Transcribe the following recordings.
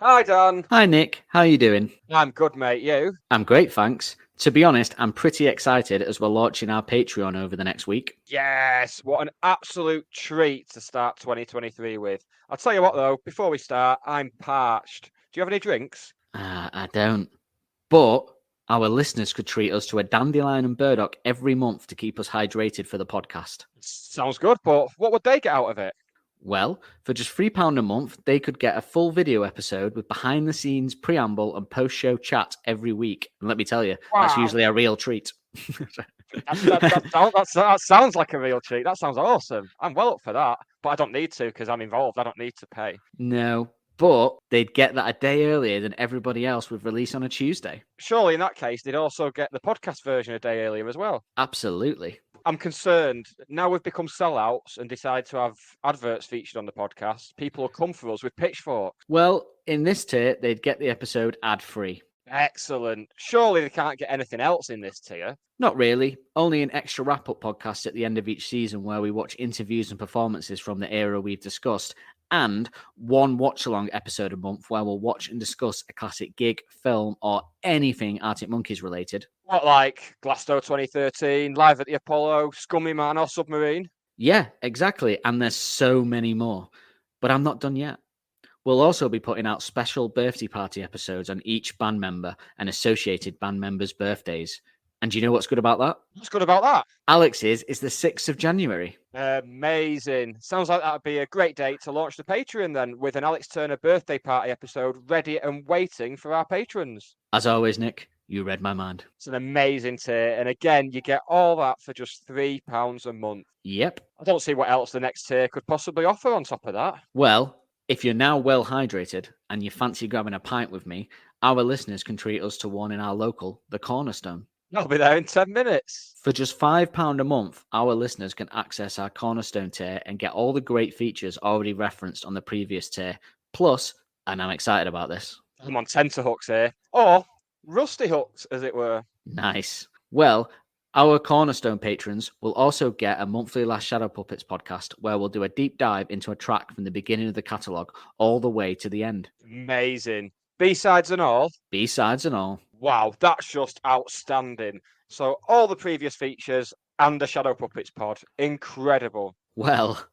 Hi, Dan. Hi, Nick. How are you doing? I'm good, mate. You? I'm great, thanks. To be honest, I'm pretty excited as we're launching our Patreon over the next week. Yes, what an absolute treat to start 2023 with. I'll tell you what, though, before we start, I'm parched. Do you have any drinks? I don't. But our listeners could treat us to a dandelion and burdock every month to keep us hydrated for the podcast. Sounds good, but what would they get out of it? Well, for just £3 a month, they could get a full video episode with behind the scenes preamble and post show chat every week. And let me tell you, that's Wow. usually a real treat. That sounds like a real treat. That sounds awesome. I'm well up for that, but I don't need to because I'm involved. I don't need to pay. No, but they'd get that a day earlier than everybody else with release on a Tuesday. Surely, in that case, they'd also get the podcast version a day earlier as well. Absolutely. I'm concerned now we've become sellouts and decide to have adverts featured on the podcast. People will come for us with pitchforks. Well, in this tier, they'd get the episode ad-free. Excellent. Surely they can't get anything else in this tier. Not really. Only an extra wrap-up podcast at the end of each season where we watch interviews and performances from the era we've discussed, and one watch-along episode a month where we'll watch and discuss a classic gig, film, or anything Arctic Monkeys related. What, like Glasgow 2013, Live at the Apollo, Scummy Man, or Submarine? Yeah, exactly. And there's so many more. But I'm not done yet. We'll also be putting out special birthday party episodes on each band member and associated band members' birthdays. And do you know what's good about that? What's good about that? Alex's is the 6th of January. Amazing. Sounds like that'd be a great date to launch the Patreon then, with an Alex Turner birthday party episode ready and waiting for our patrons. As always, Nick, you read my mind. It's an amazing tier. And again, you get all that for just £3 a month. Yep. I don't see what else the next tier could possibly offer on top of that. Well, if you're now well hydrated and you fancy grabbing a pint with me, our listeners can treat us to one in our local, the Cornerstone. I'll be there in 10 minutes. For just £5 a month, our listeners can access our Cornerstone tier and get all the great features already referenced on the previous tier. Plus, and I'm excited about this, I'm on tenterhooks here. Or rusty hooks, as it were. Nice. Well, our Cornerstone patrons will also get a monthly Last Shadow Puppets podcast where we'll do a deep dive into a track from the beginning of the catalogue all the way to the end. Amazing. B-sides and all. B-sides and all. Wow, that's just outstanding. So all the previous features and the Shadow Puppets pod. Incredible. Well,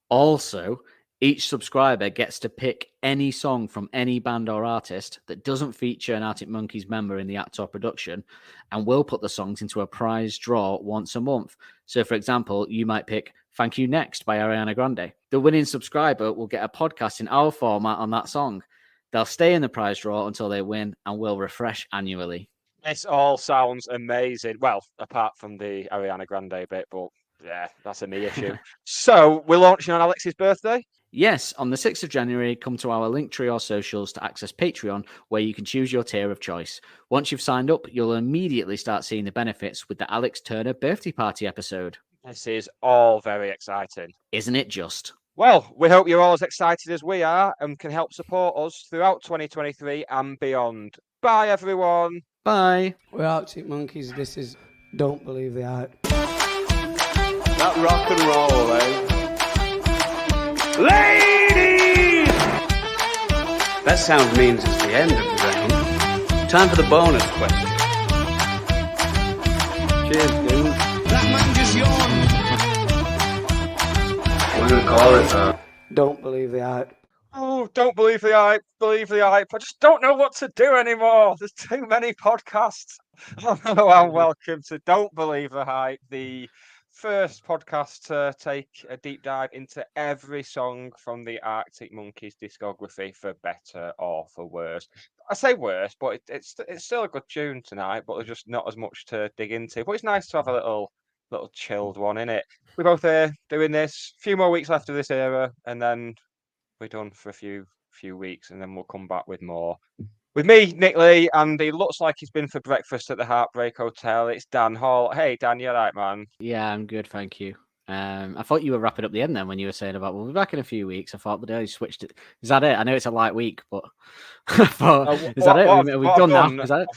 also, each subscriber gets to pick any song from any band or artist that doesn't feature an Arctic Monkeys member in the act or production, and we'll put the songs into a prize draw once a month. So, for example, you might pick Thank You Next by Ariana Grande. The winning subscriber will get a podcast in our format on that song. They'll stay in the prize draw until they win, and we'll refresh annually. This all sounds amazing. Well, apart from the Ariana Grande bit, but yeah, that's a me issue. So, we're launching on Alex's birthday? Yes, on the 6th of January, come to our Linktree or socials to access Patreon, where you can choose your tier of choice. Once you've signed up, you'll immediately start seeing the benefits with the Alex Turner birthday party episode. This is all very exciting. Isn't it just? Well, we hope you're all as excited as we are and can help support us throughout 2023 and beyond. Bye, everyone. Bye. We're Arctic Monkeys. This is Don't Believe the Hype. That rock and roll, eh? Ladies! That sound means it's the end of the round. Time for the bonus question. Cheers, dude. That man just yawned. What do we call it? Don't Believe the Hype. Oh, don't believe the hype. Believe the hype. I just don't know what to do anymore. There's too many podcasts. Hello and welcome to Don't Believe the Hype, the first podcast to take a deep dive into every song from the Arctic Monkeys discography, for better or for worse. I say worse, but it's still a good tune tonight, but there's just not as much to dig into. But it's nice to have a little chilled one in it. We're both here doing this. A few more weeks left of this era, and then we're done for a few weeks, and then we'll come back with more. With me, Nick Lee, and he looks like he's been for breakfast at the Heartbreak Hotel. It's Dan Holt. Hey, Dan, you all right, man? Yeah, I'm good, thank you. I thought you were wrapping up the end then when you were saying about we'll be back in a few weeks. I thought, but I switched it. Is that it? I know it's a light week, but I thought, is that it? We've done now. Is that it?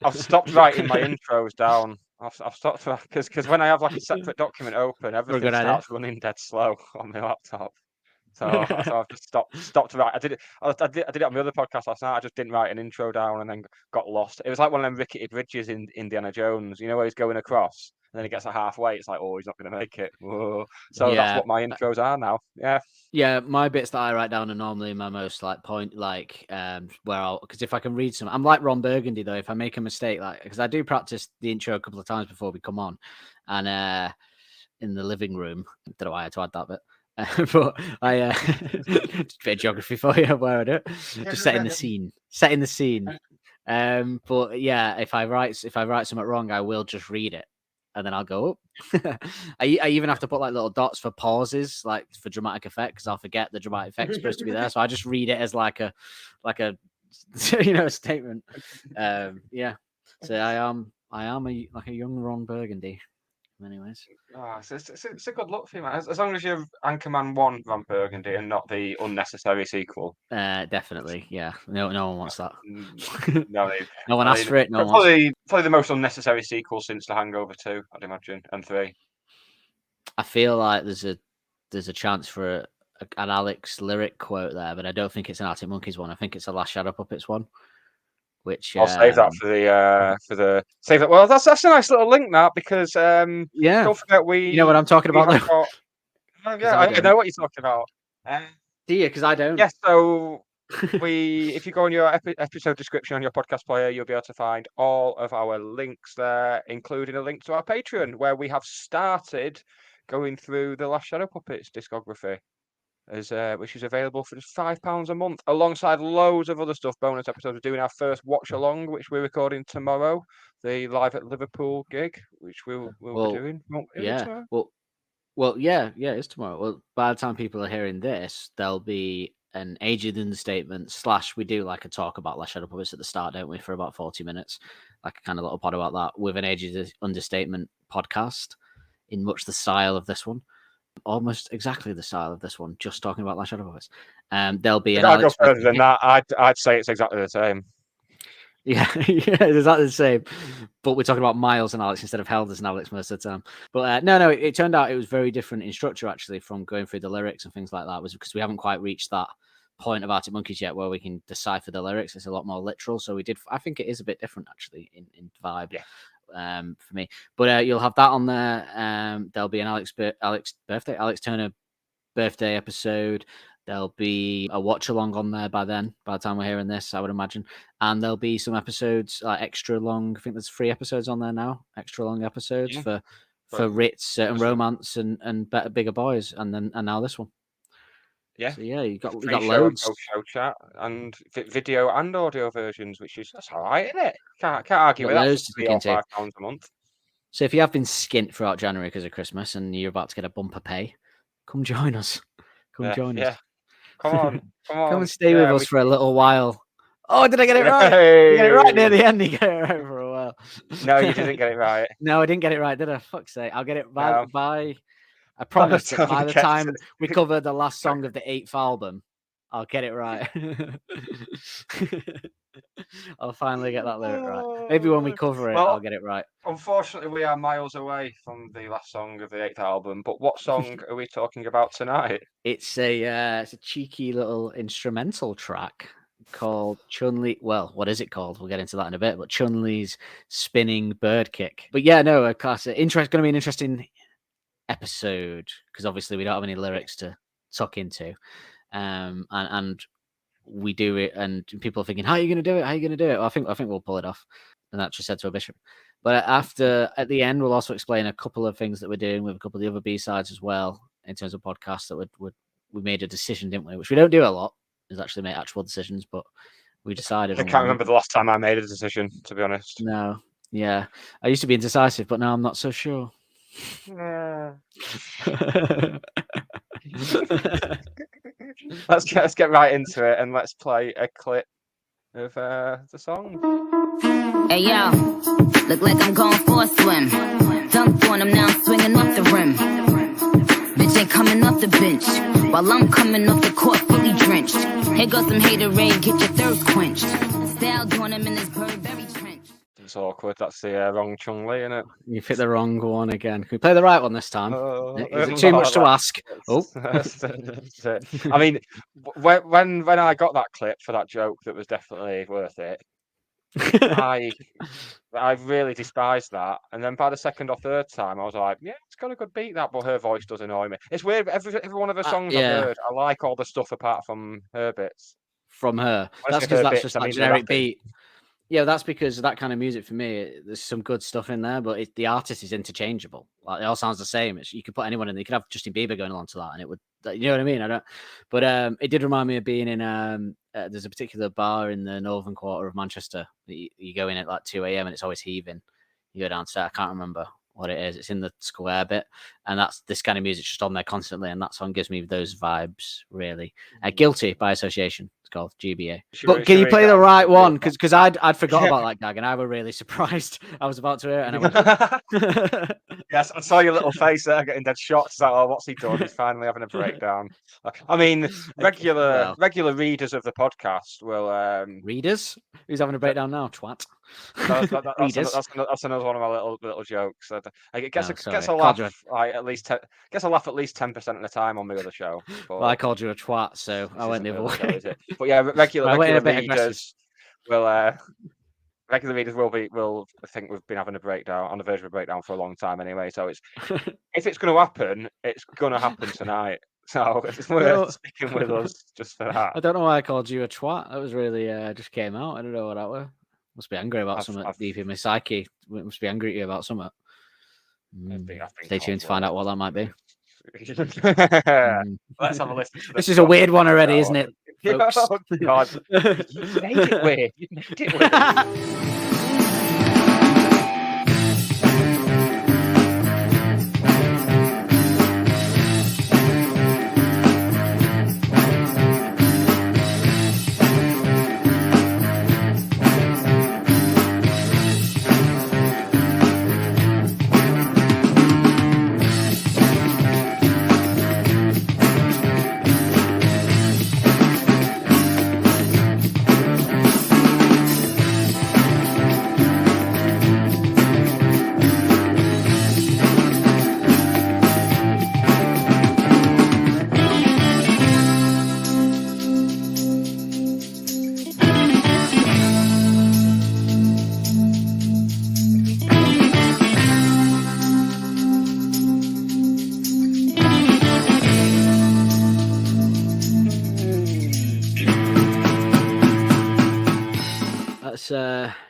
I've stopped writing my intros down. I've stopped because when I have like a separate document open, everything starts running dead slow on my laptop. So I've just stopped to write. I did it on the other podcast last night. I just didn't write an intro down and then got lost. It was like one of them rickety bridges in Indiana Jones, where he's going across and then he gets halfway. It's like, oh, he's not going to make it. Whoa. So that's what my intros are now. Yeah. Yeah, my bits that I write down are normally my most point, because if I can read some, I'm like Ron Burgundy though. If I make a mistake, because I do practice the intro a couple of times before we come on, and in the living room, I don't know why I had to add that bit. But I just a bit of geography for you where I do it. Just setting the scene. But yeah, if I write something wrong, I will just read it and then I'll go up. I even have to put little dots for pauses, for dramatic effect, because I'll forget the dramatic effect's supposed to be there. So I just read it as like a a statement. Yeah. So I am a young Ron Burgundy. Anyways, it's a good look for you, man. As long as you're Anchorman 1 Ron Burgundy and not the unnecessary sequel. Definitely, yeah. No one wants that. No one asked for it. Probably the most unnecessary sequel since The Hangover 2, I'd imagine, and 3. I feel like there's a chance for an Alex lyric quote there, but I don't think it's an Arctic Monkeys one. I think it's a Last Shadow Puppets one. Which I'll save that for the save that. Well, that's a nice little link, Matt, because don't forget you know what I'm talking about. I know what you're talking about. Do you? Because I don't. Yes. So if you go on your episode description on your podcast player, you'll be able to find all of our links there, including a link to our Patreon, where we have started going through the Last Shadow Puppets discography. Which is available for just £5 a month, alongside loads of other stuff, bonus episodes. We're doing our first watch along, which we're recording tomorrow, the Live at Liverpool gig, which we'll be doing. Yeah. Well, yeah, it's tomorrow. Well, by the time people are hearing this, there'll be an aged understatement / we do a talk about Last Shadow Puppets at the start, don't we, for about 40 minutes, a kind of little pod about that, with an aged understatement podcast in much the style of this one. Almost exactly the style of this one, just talking about Last Shadow Puppets. There'll be an Alex go further than that. I'd say it's exactly the same. Yeah, it's exactly the same. But we're talking about Miles and Alex instead of Helders and Alex most of the time. But no, it turned out it was very different in structure, actually, from going through the lyrics and things like that. Was because we haven't quite reached that point of Arctic Monkeys yet where we can decipher the lyrics. It's a lot more literal. So I think it is a bit different, actually, in vibe. Yeah. For me, but you'll have that on there. There'll be an Alex Turner birthday episode. There'll be a watch along on there by the time we're hearing this, I would imagine, and there'll be some episodes extra long. I think there's 3 episodes on there now, extra long episodes for Ritz and Romance and Better Bigger Boys, and now this one. Yeah, so, you got loads. Show chat and video and audio versions, that's all right, isn't it? Can't argue with that. £5 a month. So if you have been skint throughout January because of Christmas and you're about to get a bumper pay, come join us. Join us. Come on. Come and stay with us for a little while. Oh, did I get it right? Did you get it right near the end? You get it right for a while. No, you didn't get it right. No, I didn't get it right, did I? Fuck's sake. I'll get it by I promise that by the time we cover the last song of the 8th album, I'll get it right. I'll finally get that lyric right. Maybe when we cover it, I'll get it right. Unfortunately, we are miles away from the last song of the 8th album. But what song are we talking about tonight? It's a cheeky little instrumental track called Chun-Li. Well, what is it called? We'll get into that in a bit. But Chun-Li's Spinning Bird Kick. But yeah, no, a classic. Going to be an interesting episode because obviously we don't have any lyrics to tuck into, and we do it, and people are thinking, "How are you going to do it? How are you going to do it?" Well, I think we'll pull it off, and that's just said to a bishop. But at the end, we'll also explain a couple of things that we're doing with a couple of the other B-sides as well in terms of podcasts that we made a decision, didn't we? Which we don't do a lot, is actually make actual decisions, but we decided. I can't remember the last time I made a decision, to be honest. No, yeah, I used to be indecisive, but now I'm not so sure. Let's get right into it and let's play a clip of the song. Hey yo, look like I'm going for a swim. Dunked on him, now I'm swinging off the rim. Bitch ain't coming off the bench while I'm coming off the court fully drenched. Here goes some haterade, get your thirst quenched. Style doing him in this Burberry trench. It's awkward. That's the wrong Chung Lee, isn't it? You picked the wrong one again. Can we play the right one this time? Is it too no, much to ask? Oh, that's it. I mean, when I got that clip for that joke that was definitely worth it, I really despised that. And then by the second or third time, I was like, yeah, it's got a good beat, that, but her voice does annoy me. It's weird. Every one of the songs I've heard, I like all the stuff apart from her bits. From her. That's because that's just like generic beat. Yeah, that's because that kind of music for me, there's some good stuff in there, but the artist is interchangeable. Like, it all sounds the same. You could put anyone in there. You could have Justin Bieber going along to that, and it would, you know what I mean? But it did remind me of being in, there's a particular bar in the northern quarter of Manchester. You go in at like 2 a.m. and it's always heaving. You go downstairs. I can't remember what it is. It's in the square bit, and that's this kind of music just on there constantly, and that song gives me those vibes, really. Guilty by association. Called GBA. But can you play the right one? Because I'd forgot about that gag, and I was really surprised. I was about to hear it, and I went, yes, I saw your little face there getting dead shocked. Like, oh, what's he done? He's finally having a breakdown. I mean, regular readers of the podcast will readers? Who's having a breakdown now? Twat. That's another one of my little jokes. I guess a laugh. At least 10% of the time on the other show. But well, I called you a twat, so I went the other way. But yeah, regular readers will. Regular readers will think we've been having a breakdown, on the verge of a breakdown for a long time anyway. So if it's going to happen, it's going to happen tonight. So it's worth sticking with us just for that. I don't know why I called you a twat. That was really just came out. I don't know what that was. Must be angry about something deep in my psyche. Must be angry at you about something. Stay tuned to find out what that might be. Let's have a listen. This is a weird one already, isn't it, folks? Oh, God. You made it weird. You made it weird.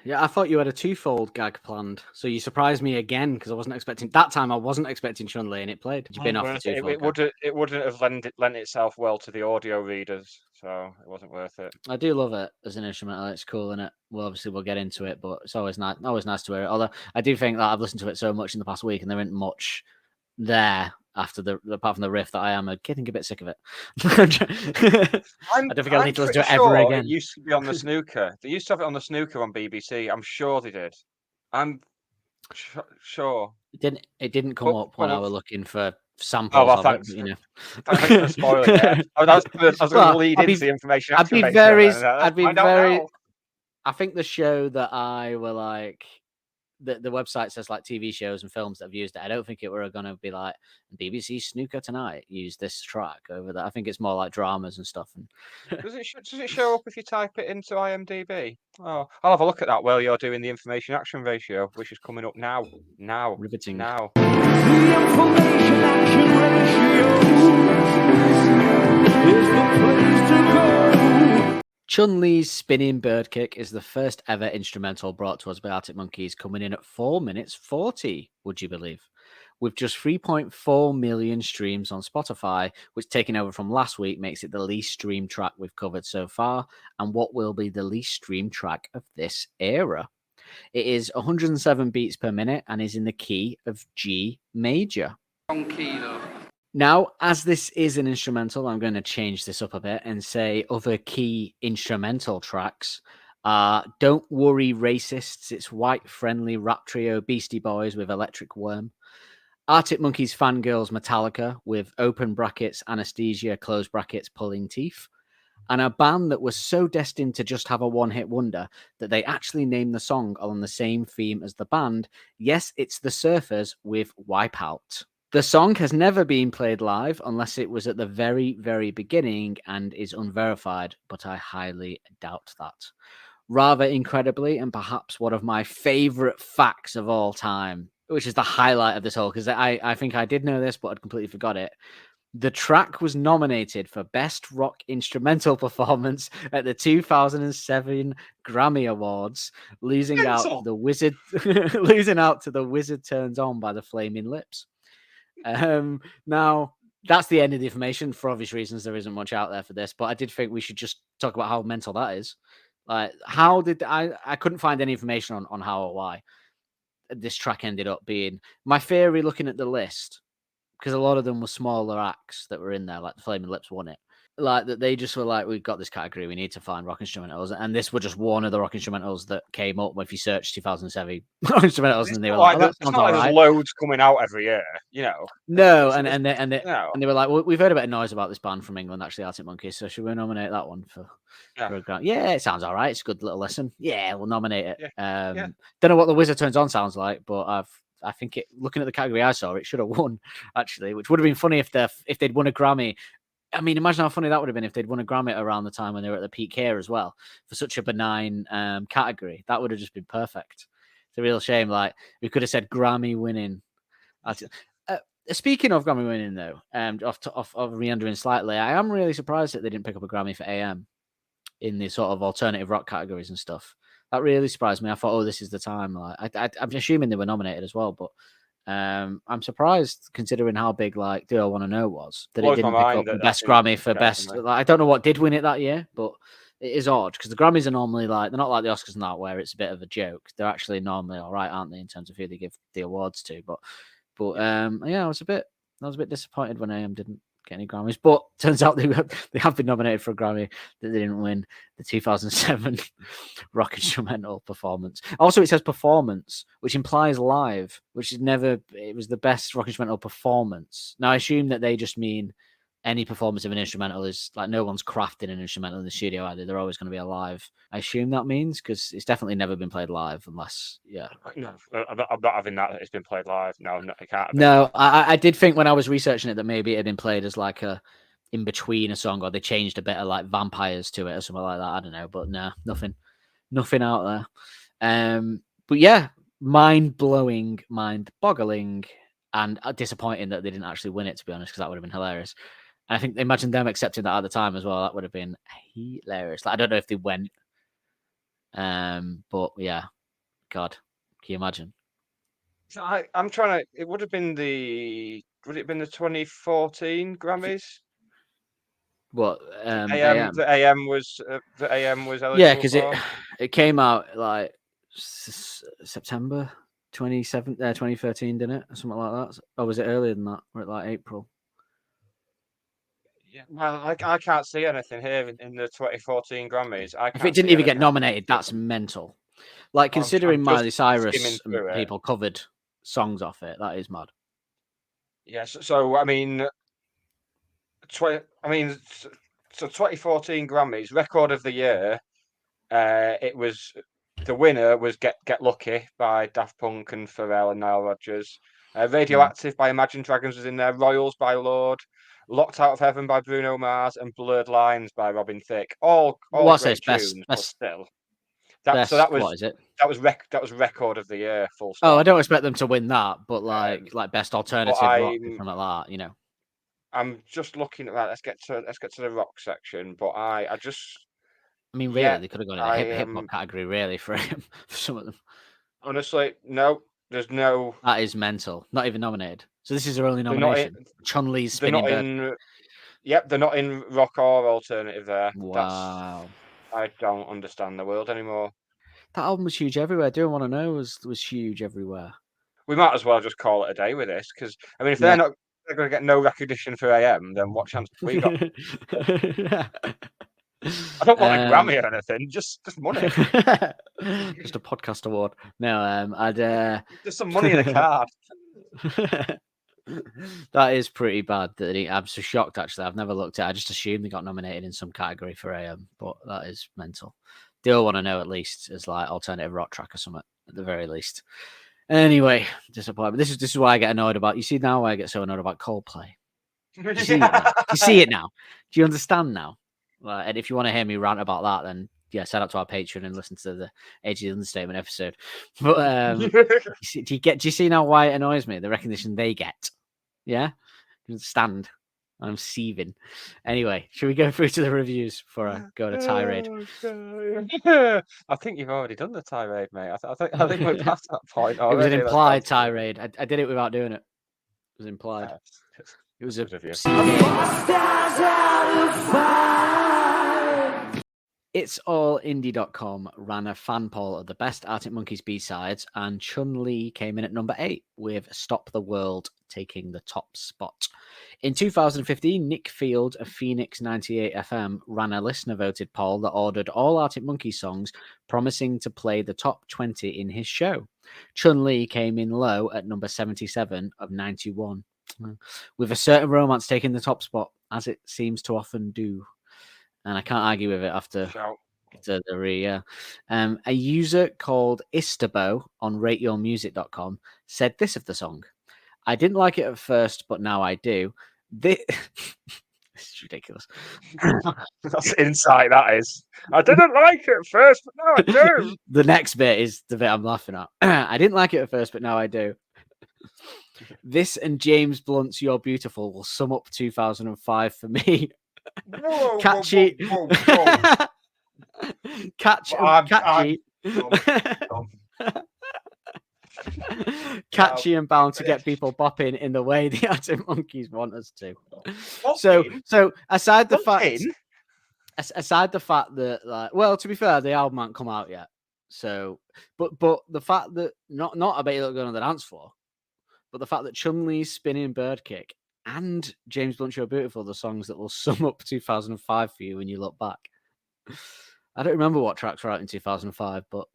Yeah, I thought you had a twofold gag planned, so you surprised me again because I wasn't expecting Chun Li, and it played. You've been off the twofold. It wouldn't have lent itself well to the audio readers, so it wasn't worth it. I do love it as an instrumental. It's cool, isn't it? Well, obviously we'll get into it, but it's always nice to hear it. Although I do think that I've listened to it so much in the past week, and there isn't much there apart from the riff that I am getting a bit sick of it. I don't think I need to listen to it ever again. It used to be on the snooker. They used to have it on the snooker on BBC. I'm sure they did. I'm sure. It didn't come up when I was looking for samples of thanks. it, you know. Thanks for spoiling it. I was going to lead into the information. I'd be very. I think the show that I were like. The website says like TV shows and films that have used it. I don't think it were going to be like BBC Snooker Tonight use this track over that. I think it's more like dramas and stuff. And does it show up if you type it into IMDb? Oh, I'll have a look at that while you're doing the information action ratio, which is coming up now. Riveting. Now. The information action ratio is the place to go. Chun-Li's Spinning Bird Kick is the first ever instrumental brought to us by Arctic Monkeys, coming in at 4 minutes 40, would you believe? With just 3.4 million streams on Spotify, which taking over from last week makes it the least streamed track we've covered so far, and what will be the least streamed track of this era. It is 107 beats per minute and is in the key of G major. Wrong key though. Now, as this is an instrumental, I'm going to change this up a bit and say other key instrumental tracks are Don't Worry Racists, it's White Friendly Rap Trio Beastie Boys with Electric Worm, Arctic Monkeys Fangirls Metallica with open brackets, Anesthesia, close brackets, Pulling Teeth, and a band that was so destined to just have a one-hit wonder that they actually named the song on the same theme as the band. Yes, it's the Surfers with Wipeout. The song has never been played live unless it was at the very, very beginning and is unverified, but I highly doubt that. Rather incredibly, and perhaps one of my favorite facts of all time, which is the highlight of this whole, because I think I did know this, but I'd completely forgot it. The track was nominated for Best Rock Instrumental Performance at the 2007 Grammy Awards, losing out to the Wizard Turns On by the Flaming Lips. Now, that's the end of the information. For obvious reasons, there isn't much out there for this, but I did think we should just talk about how mental that is. Like, how did I couldn't find any information on how or why this track ended up being. My theory, looking at the list, because a lot of them were smaller acts that were in there, like the Flaming Lips won it. Like that, they just were like, we've got this category, we need to find rock instrumentals, and this was just one of the rock instrumentals that came up if you search 2007 rock instrumentals, and they were like, that sounds all right. There's loads coming out every year, you know. No, and they were like, well, we've heard a bit of noise about this band from England, actually, Arctic Monkeys, so should we nominate that one for a grant? Yeah, it sounds all right. It's a good little listen. Yeah, we'll nominate it. Don't know what the Wizard Turns On sounds like, but I think looking at the category I saw, it should have won, actually, which would have been funny if they'd won a Grammy. I mean, imagine how funny that would have been if they'd won a Grammy around the time when they were at the peak here as well, for such a benign category. That would have just been perfect. It's a real shame. Like, we could have said Grammy winning. Speaking of Grammy winning, though, off meandering slightly, I am really surprised that they didn't pick up a Grammy for AM in the sort of alternative rock categories and stuff. That really surprised me. I thought, oh, this is the time. Like, I'm assuming they were nominated as well, but I'm surprised considering how big like Do I Want to Know was that it didn't pick up the best Grammy for best. Like, I don't know what did win it that year, but it is odd because the Grammys are normally like, they're not like the Oscars and that where it's a bit of a joke. They're actually normally all right, aren't they, in terms of who they give the awards to? But yeah, I was a bit disappointed when AM didn't get any Grammys, but turns out they have been nominated for a Grammy that they didn't win, the 2007 rock instrumental performance. Also, it says performance, which implies live, which is never, it was the best rock instrumental performance. Now, I assume that they just mean any performance of an instrumental is like, no one's crafting an instrumental in the studio either. They're always going to be alive. I assume that means, because it's definitely never been played live unless, yeah. No, I'm not having that it's been played live. No, it can't. No, I did think when I was researching it that maybe it had been played as like a in between a song, or they changed a bit of like vampires to it or something like that. I don't know, but no, nothing out there. But yeah, mind-blowing, mind-boggling, and disappointing that they didn't actually win it, to be honest, because that would have been hilarious. I think imagine them accepting that at the time as well. That would have been hilarious. Like, I don't know if they went, but yeah, God, can you imagine? I'm trying to. It would have been the 2014 Grammys. What AM? The AM was eligible. Yeah, because it came out like September 2013, didn't it, or something like that? Or was it earlier than that? Or like April? Yeah, well, I can't see anything here in the 2014 Grammys. If it didn't even get nominated, that's mental. Like, considering Miley Cyrus and people covered songs off it, that is mad. Yes, so I mean, so 2014 Grammys record of the year. It was the winner was Get Lucky by Daft Punk and Pharrell and Nile Rodgers. Radioactive by Imagine Dragons was in there. Royals by Lorde. Locked Out of Heaven by Bruno Mars and Blurred Lines by Robin Thicke. All what's great this? tunes, but still. So that was, what is it? That was record of the year. Full stop. Oh, I don't expect them to win that, but like best alternative rock, something like that, you know. I'm just looking at that. Let's get to the rock section. But I mean, really, they could have gone in the hip hop category, really, for him, for some of them. Honestly, no. There's no. That is mental. Not even nominated. So this is their only nomination. Chun-Li's Spinning Bird. Yep, they're not in rock or alternative there. Wow. I don't understand the world anymore. That album was huge everywhere. Do I Want to Know was huge everywhere. We might as well just call it a day with this, because I mean, if they're going to get no recognition for AM, then what chance have we got? I don't want a Grammy or anything, just money. Just a podcast award. No, I'd just some money in a card. That is pretty bad. I'm so shocked, actually. I've never looked at it. I just assumed they got nominated in some category for AM, but that is mental. They all want to know, at least, as like alternative rock track or something, at the very least. Anyway, disappointment. This is why I get annoyed about. You see now why I get so annoyed about Coldplay. Do you see it now? Do you see it now? Do you understand now? And if you want to hear me rant about that, then yeah, sign up to our Patreon and listen to the Age of the Understatement episode. But do you see now why it annoys me? The recognition they get. Yeah, you understand? I'm seething. Anyway, should we go through to the reviews before I go on a tirade? I think you've already done the tirade, mate. I think we're past that point It was already. an implied tirade. I did it without doing it. It was implied. It was a It's All Indie.com ran a fan poll of the best Arctic Monkeys B-sides, and Chun Li came in at number 8 with Stop the World taking the top spot. In 2015, Nick Field of Phoenix 98 FM ran a listener-voted poll that ordered all Arctic Monkeys songs, promising to play the top 20 in his show. Chun Li came in low at number 77 of 91, with A Certain Romance taking the top spot, as it seems to often do. And I can't argue with it after the a user called Istabo on rateyourmusic.com said this of the song: I didn't like it at first, but now I do. This is ridiculous. That's insight, that is. I didn't like it at first, but now I do. The next bit is the bit I'm laughing at. I didn't like it at first, but now I do. This and James Blunt's You're Beautiful will sum up 2005 for me. Whoa, Catchy. whoa, whoa, whoa. Catchy. Catchy and bound to get people bopping in the way the Arctic Monkeys want us to. So aside the fact that, like, well, to be fair, the album hasn't come out yet. So, but the fact that not I bet you look good on the dance floor, but the fact that Chun-Li's Spinning Bird Kick and James Blunt's You're Beautiful, the songs that will sum up 2005 for you when you look back. I don't remember what tracks were out in 2005, but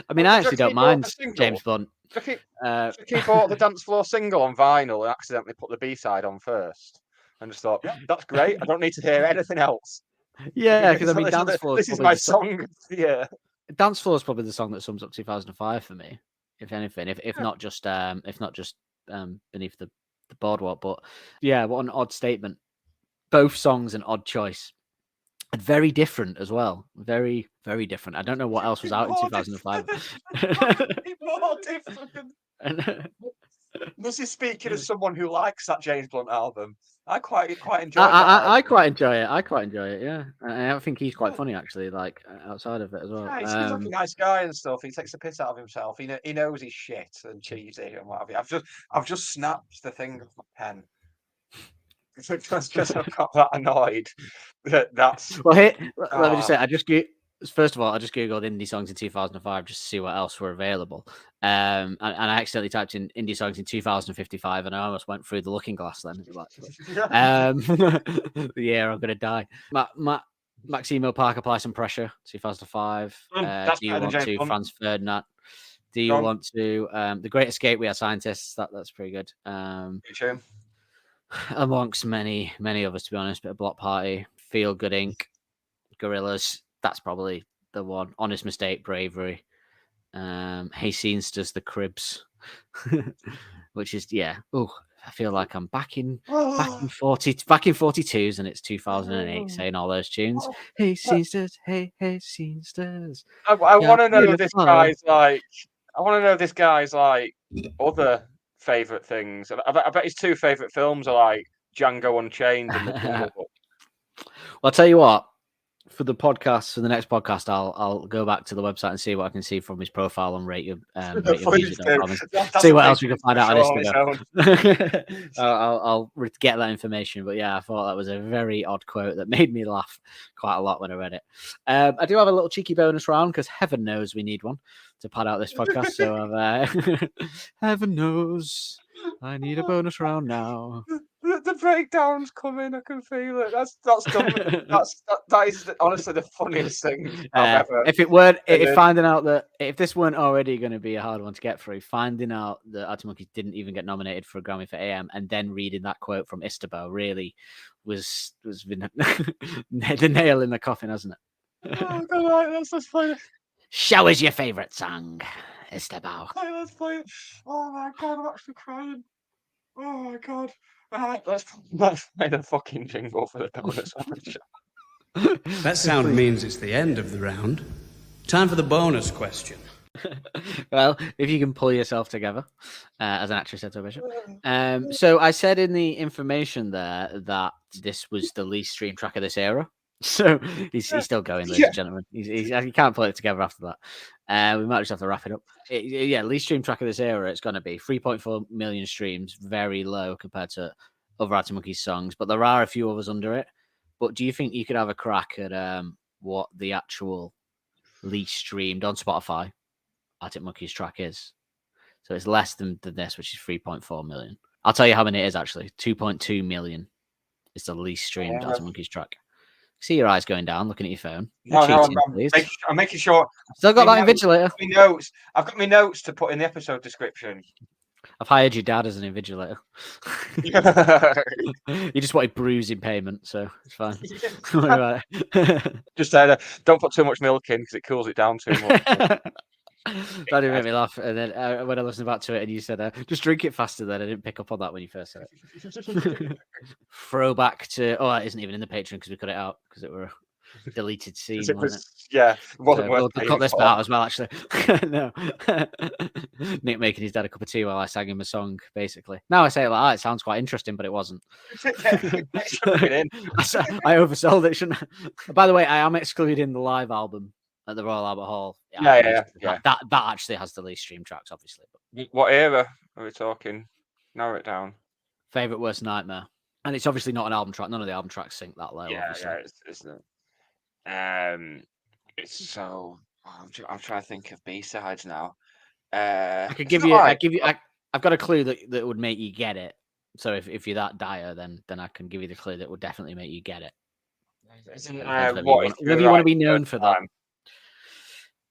I mean, I actually don't mind James Blunt. He bought the Dance Floor single on vinyl and accidentally put the B-side on first, and just thought, yeah, that's great. I don't need to hear anything else. Yeah, because I mean, Dance Floor. This is my song. Yeah, Dance Floor is probably the song that sums up 2005 for me, if anything. If not just Beneath the Boardwalk. But yeah, what an odd statement. Both songs an odd choice. And very different as well. Very, very different. I don't know what else was out in 2005. More different. This is speaking as someone who likes that James Blunt album. I quite enjoy it. I quite enjoy it. I quite enjoy it, yeah. I think he's quite funny, actually, like, outside of it as well. Yeah, he seems like a nice guy and stuff. He takes the piss out of himself. He knows he's shit and cheesy and what have you. I've just snapped the thing with my pen. Just I've got that annoyed. That's well. Let me just say, first of all, I just googled indie songs in 2005 just to see what else were available. And I accidentally typed in indie songs in 2055, and I almost went through the Looking Glass. Then the year I'm gonna die. Maximo Park, Apply Some Pressure, 2005. Do you want to Franz Ferdinand? Do you want to The Great Escape? We Are Scientists. That's pretty good. Amongst many others, to be honest, but a Block Party, Feel Good Inc., Gorillaz, that's probably the one. Honest Mistake, Bravery, Hey Scenesters, The Cribs, which is I feel like I'm back in 42s and it's 2008 saying all those tunes. Hey Scenesters, hey Scenesters. I want to know this guy's like. I want to know this guy's like other favorite things. I bet his two favorite films are like Django Unchained and The Jungle Book. Well, I'll tell you what. For the podcast, for the next podcast, I'll go back to the website and see what I can see from his profile on rateyourmusic.com. See what else we can find out on Instagram. I'll get that information. But yeah, I thought that was a very odd quote that made me laugh quite a lot when I read it. I do have a little cheeky bonus round because heaven knows we need one to pad out this podcast. So heaven knows I need a bonus round now. The breakdown's coming. I can feel it. That's done. That is honestly the funniest thing I've ever. If it weren't, And if then- finding out that if this weren't already going to be a hard one to get through, finding out that Arctic Monkeys didn't even get nominated for a Grammy for AM, and then reading that quote from Istanbul really was the nail in the coffin, hasn't it? Oh, God, let's play it. Show us your favorite song, Istanbul. Let's play it. Oh my God, I'm actually crying. Oh my God. Right, let's play the fucking jingle for the bonus round. That sound means it's the end of the round. Time for the bonus question. Well, if you can pull yourself together, as an actress said to a bishop. So I said in the information there that this was the least streamed track of this era. So he's still going, ladies and gentlemen. He can't pull it together after that. We might just have to wrap it up. Least streamed track of this era. It's going to be 3.4 million streams, very low compared to other Arctic Monkeys songs, but there are a few others under it. But do you think you could have a crack at what the actual least streamed on Spotify Arctic Monkeys track is? So it's less than this, which is 3.4 million. I'll tell you how many it is actually. 2.2 million is the least streamed Arctic Monkeys track. See your eyes going down, looking at your phone. I'm making sure. Still got that invigilator. I've got my notes to put in the episode description. I've hired your dad as an invigilator. He just wanted bruising payment, so it's fine. Just don't put too much milk in because it cools it down too much. That did make me laugh. And then when I listened back to it and you said, just drink it faster, then I didn't pick up on that when you first said it. Throwback to, it isn't even in the Patreon because we cut it out because it were a deleted scene. It wasn't worth We'll cut this bit out as well, actually. No. Nick making his dad a cup of tea while I sang him a song, basically. Now I say it like that, it sounds quite interesting, but it wasn't. I oversold it, shouldn't I? By the way, I am excluding the live album at the Royal Albert Hall. Yeah. That actually has the least stream tracks, obviously. But what era are we talking? Narrow it down. Favorite Worst Nightmare, and it's obviously not an album track. None of the album tracks sync that low. Yeah, obviously. it's not. It's so. I'm trying to think of B-sides now. I could give you. I've got a clue that would make you get it. So if you're that dire, then I can give you the clue that would definitely make you get it. Isn't Maybe you want to be known for that.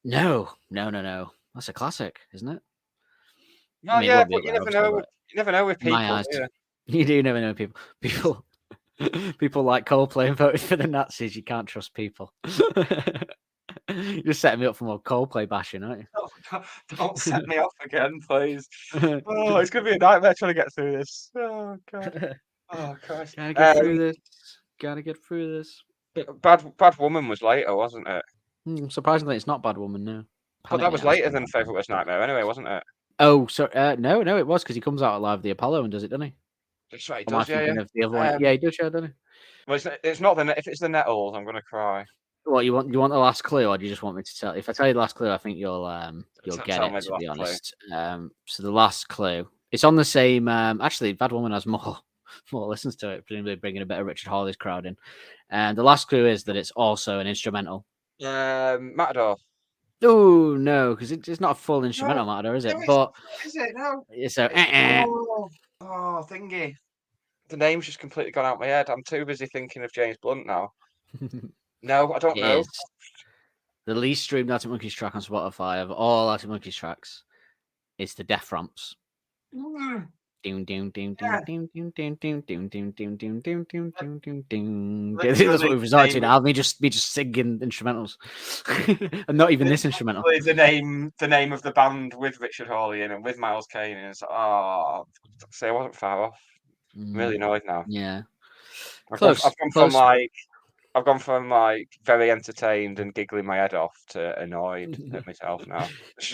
No. That's a classic, isn't it? No, but you never know. You never know with people. My eyes. You do never know people. People like Coldplay and voted for the Nazis. You can't trust people. You're just setting me up for more Coldplay bashing, aren't you? Don't set me off again, please. Oh, it's going to be a nightmare trying to get through this. Oh, God. Oh, Christ. Gotta get through this. Gotta get through this. Bad Woman was later, wasn't it? Surprisingly, it's not Bad Woman, no. But that was later than Favourite Worst Nightmare anyway, wasn't it? Oh, so no, it was because he comes out at Live the Apollo and does it, doesn't he? That's right, he Am I does, thinking of the other one? Yeah, he does, doesn't he? Well, it's not if it's the Nettles, I'm going to cry. What you want the last clue, or do you just want me to tell? If I tell you the last clue, I think you'll get it. To be honest, so the last clue, it's on the same. Actually, Bad Woman has more listens to it, presumably bringing a bit of Richard Hawley's crowd in. And the last clue is that it's also an instrumental. Matador. Oh no, because it's not a full instrumental Matador, is it? But is it? No. So oh, thingy. The name's just completely gone out of my head. I'm too busy thinking of James Blunt now. No, I don't know. The least streamed Arctic Monkeys track on Spotify of all Arctic Monkeys tracks is the Death Ramps. That's what we've resorted to now. Me just singing instrumentals, and not even this instrumental. The name of the band with Richard Hawley in and with Miles Kane, and it's I wasn't far off. I'm really annoyed now. Yeah, I've gone from very entertained and giggling my head off to annoyed at myself now.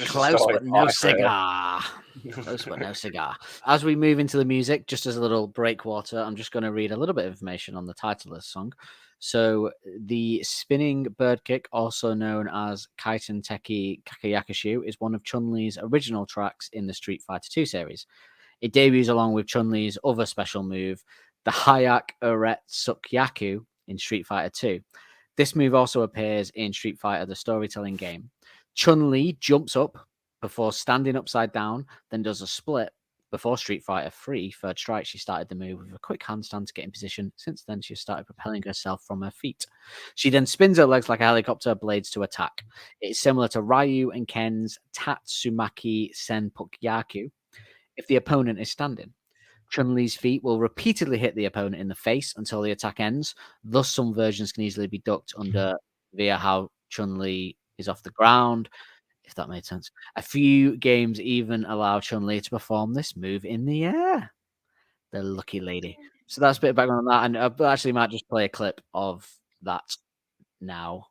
Close but no cigar. Close but no cigar. As we move into the music, just as a little breakwater, I'm just going to read a little bit of information on the title of the song. So the Spinning Bird Kick, also known as Kaiten Teki Kakayakushu, is one of Chun-Li's original tracks in the Street Fighter II series. It debuts along with Chun-Li's other special move, the Hayak Uret Sukyaku, in Street Fighter 2. This move also appears in Street Fighter, the storytelling game. Chun-Li jumps up before standing upside down, then does a split, Before Street Fighter 3 Third Strike, she started the move with a quick handstand to get in position. Since then, she started propelling herself from her feet. She then spins her legs like a helicopter, blades to attack. It's similar to Ryu and Ken's Tatsumaki Senpukyaku if the opponent is standing. Chun-Li's feet will repeatedly hit the opponent in the face until the attack ends. Thus, some versions can easily be ducked under via how Chun-Li is off the ground, if that made sense. A few games even allow Chun-Li to perform this move in the air. The lucky lady. So that's a bit of background on that. And I actually might just play a clip of that now.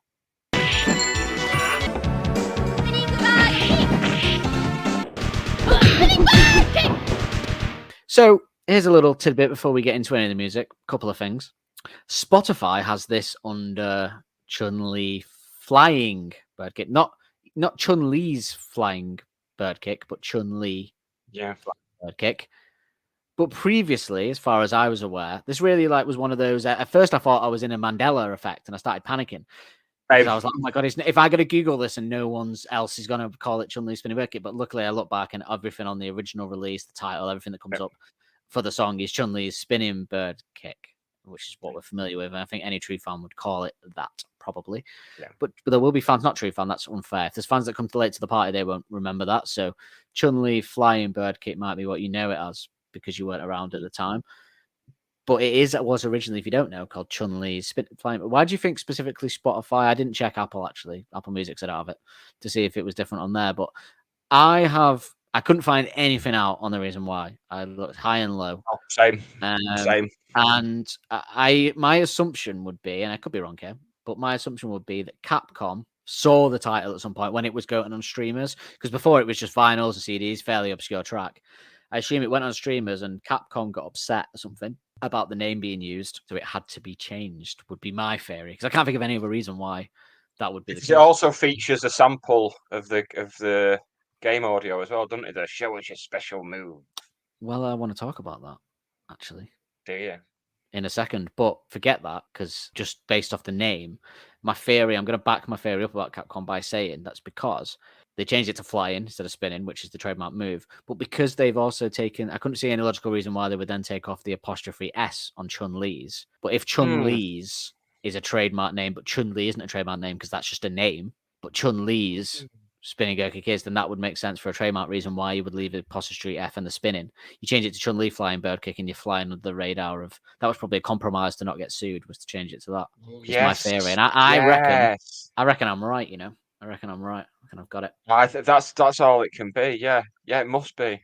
So here's a little tidbit before we get into any of the music. A couple of things. Spotify has this under Chun-Li flying bird kick. Not Chun-Li's flying bird kick, but Chun-Li flying bird kick. But previously, as far as I was aware, this really was one of those. At first, I thought I was in a Mandela effect, and I started panicking. Because I was like, oh my God, if I got to Google this and no one else is going to call it Chun-Li spinning bird kick. But luckily, I look back and everything on the original release, the title, everything that comes up for the song is Chun-Li's spinning bird kick, which is what we're familiar with. And I think any true fan would call it that, probably. Yeah. But there will be fans, not true fan, that's unfair. If there's fans that come late to the party, they won't remember that. So Chun-Li flying bird kick might be what you know it as because you weren't around at the time. But it was originally, if you don't know, called Chun-Li's flying. Why do you think specifically Spotify? I didn't check Apple, actually. Apple Music said out of it to see if it was different on there. But I couldn't find anything out on the reason why. I looked high and low. Oh, same. And my assumption would be, and I could be wrong here, but my assumption would be that Capcom saw the title at some point when it was going on streamers, because before it was just vinyls and CDs, fairly obscure track. I assume it went on streamers and Capcom got upset or something about the name being used, so it had to be changed, would be my theory, because I can't think of any other reason why that would be the case. It also features a sample of the game audio as well, doesn't it? The show us your special move. Well, I want to talk about that, actually. Do you? In a second, but forget that, because just based off the name, I'm going to back my theory up about Capcom by saying that's because they changed it to flying instead of spinning, which is the trademark move. But because they've also taken, I couldn't see any logical reason why they would then take off the apostrophe S on Chun-Li's. But if Chun-Li's is a trademark name, but Chun-Li isn't a trademark name because that's just a name, but Chun-Li's spinning go kick is, then that would make sense for a trademark reason why you would leave the apostrophe F and the spinning. You change it to Chun-Li flying bird kick and you're flying under the radar of, that was probably a compromise to not get sued, was to change it to that. It's my theory. And I reckon I'm right, you know. I reckon I'm right. I reckon I've got it. That's all it can be. Yeah, it must be.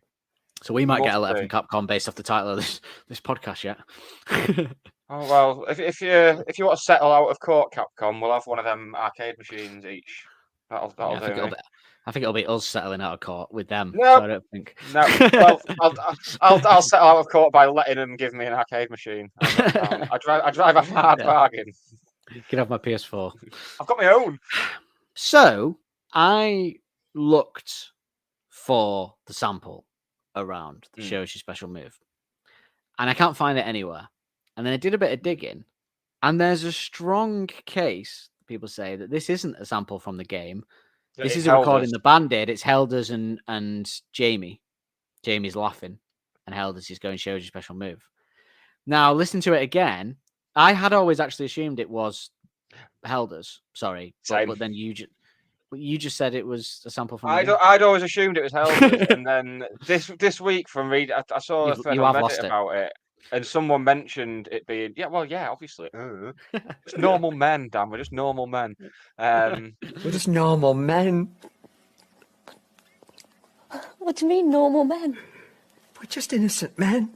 So we might get a letter from Capcom based off the title of this podcast yet. Oh well, if you want to settle out of court, Capcom, we'll have one of them arcade machines each. That'll do. I think it'll be us settling out of court with them. No, so I don't think. No, well, I'll settle out of court by letting them give me an arcade machine. I drive a hard bargain. You can have my PS4. I've got my own. So I looked for the sample around the Shows You Special Move, and I can't find it anywhere. And then I did a bit of digging, and there's a strong case, people say, that this isn't a sample from the game. This is a recording the band did. It's Helders and Jamie. Jamie's laughing, and Helders is going Shows You Special Move. Now, listen to it again. I had always actually assumed it was Helders. Sorry, but then you just said it was a sample from. I'd always assumed it was Helders, and then this week from reading, I saw a thread on Reddit about it, and someone mentioned it being obviously it's normal men, Dan. We're just normal men. We're just normal men. What do you mean, normal men? We're just innocent men.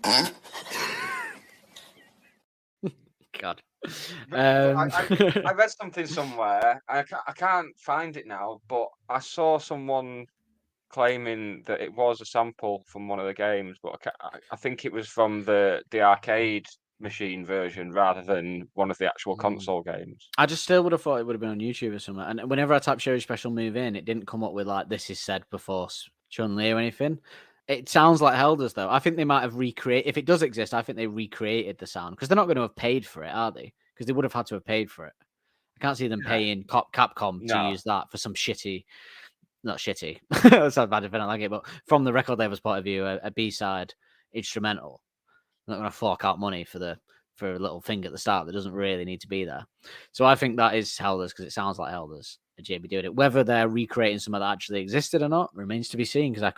God. I read something somewhere. I can't find it now, but I saw someone claiming that it was a sample from one of the games, but I think it was from the arcade machine version rather than one of the actual console games. I just still would have thought it would have been on YouTube or something. And whenever I typed Show You Special Move in, it didn't come up with like this is said before Chun-Li or anything. It sounds like Helders though. I think they might have recreated. If it does exist, I think they recreated the sound because they're not going to have paid for it, are they? Because they would have had to have paid for it. I can't see them paying Capcom to use that for some shitty not shitty. That sounds bad if I don't like it, but from the record label's point of view, a B-side instrumental, I'm not going to fork out money for a little thing at the start that doesn't really need to be there. So I think that is Helders because it sounds like Helders and JB doing it. Whether they're recreating something that actually existed or not remains to be seen, because I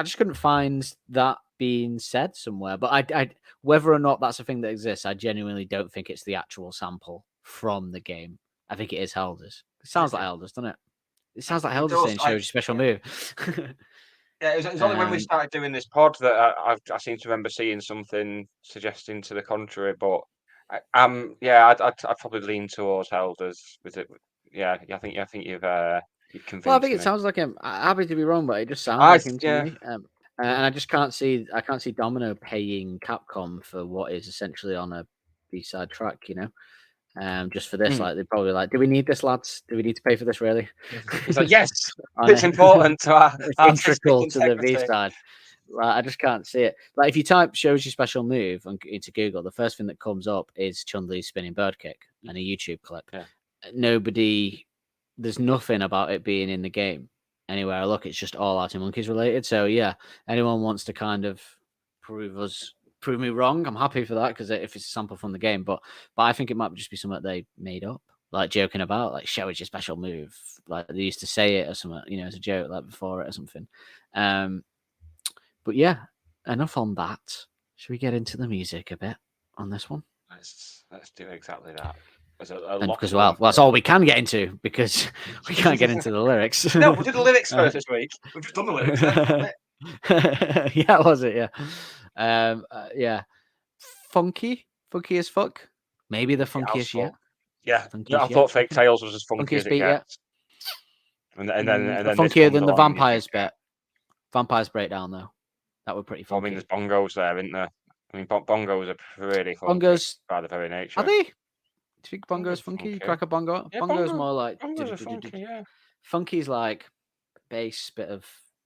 just couldn't find that being said somewhere. But I whether or not that's a thing that exists, I genuinely don't think it's the actual sample from the game. I think it is Helders. It sounds like Helders, doesn't it? It sounds like Helders saying shows your special move. Yeah, it was only when we started doing this pod that I seem to remember seeing something suggesting to the contrary. But I'd probably lean towards Helders with it. Yeah, I think you've convinced Well, I think me. it sounds like him. I'm happy to be wrong, but it just sounds like him to me. And I just can't see Domino paying Capcom for what is essentially on a B-side track, just for this. Like, they're probably like, do we need this, lads? Do we need to pay for this, really? He's like, yes, it's important to our it's integral to the B-side. Like, I just can't see it. Like, if you type "shows your special move" into Google, the first thing that comes up is Chun-Li's spinning bird kick and a YouTube clip. Yeah. There's nothing about it being in the game anywhere I look. It's just all Arctic Monkeys related. So yeah, anyone wants to kind of prove me wrong, I'm happy for that, because if it's a sample from the game, but I think it might just be something they made up, like joking about, like show is your special move, like they used to say it or something, as a joke, like before it or something. But yeah, enough on that. Should we get into the music a bit on this one? Let's do exactly that. Well, that's all we can get into, because we can't get into the lyrics. No, we'll do the lyrics first this week. We've just done the lyrics. Yeah, was it? Yeah. Yeah. Funky as fuck. Maybe the funkiest yet. Yeah, I thought Fake Tales was as funky as it gets. And then funkier than the Vampires bit. Vampires breakdown though. That would pretty funky. I mean, there's bongos there, isn't there? I mean, bongos are pretty funky by the very nature. Are they? Do you think bongo's funky? You crack a bongo? Yeah, bongo's more like... Bongos are funky, yeah. Funky's like bass, bit of...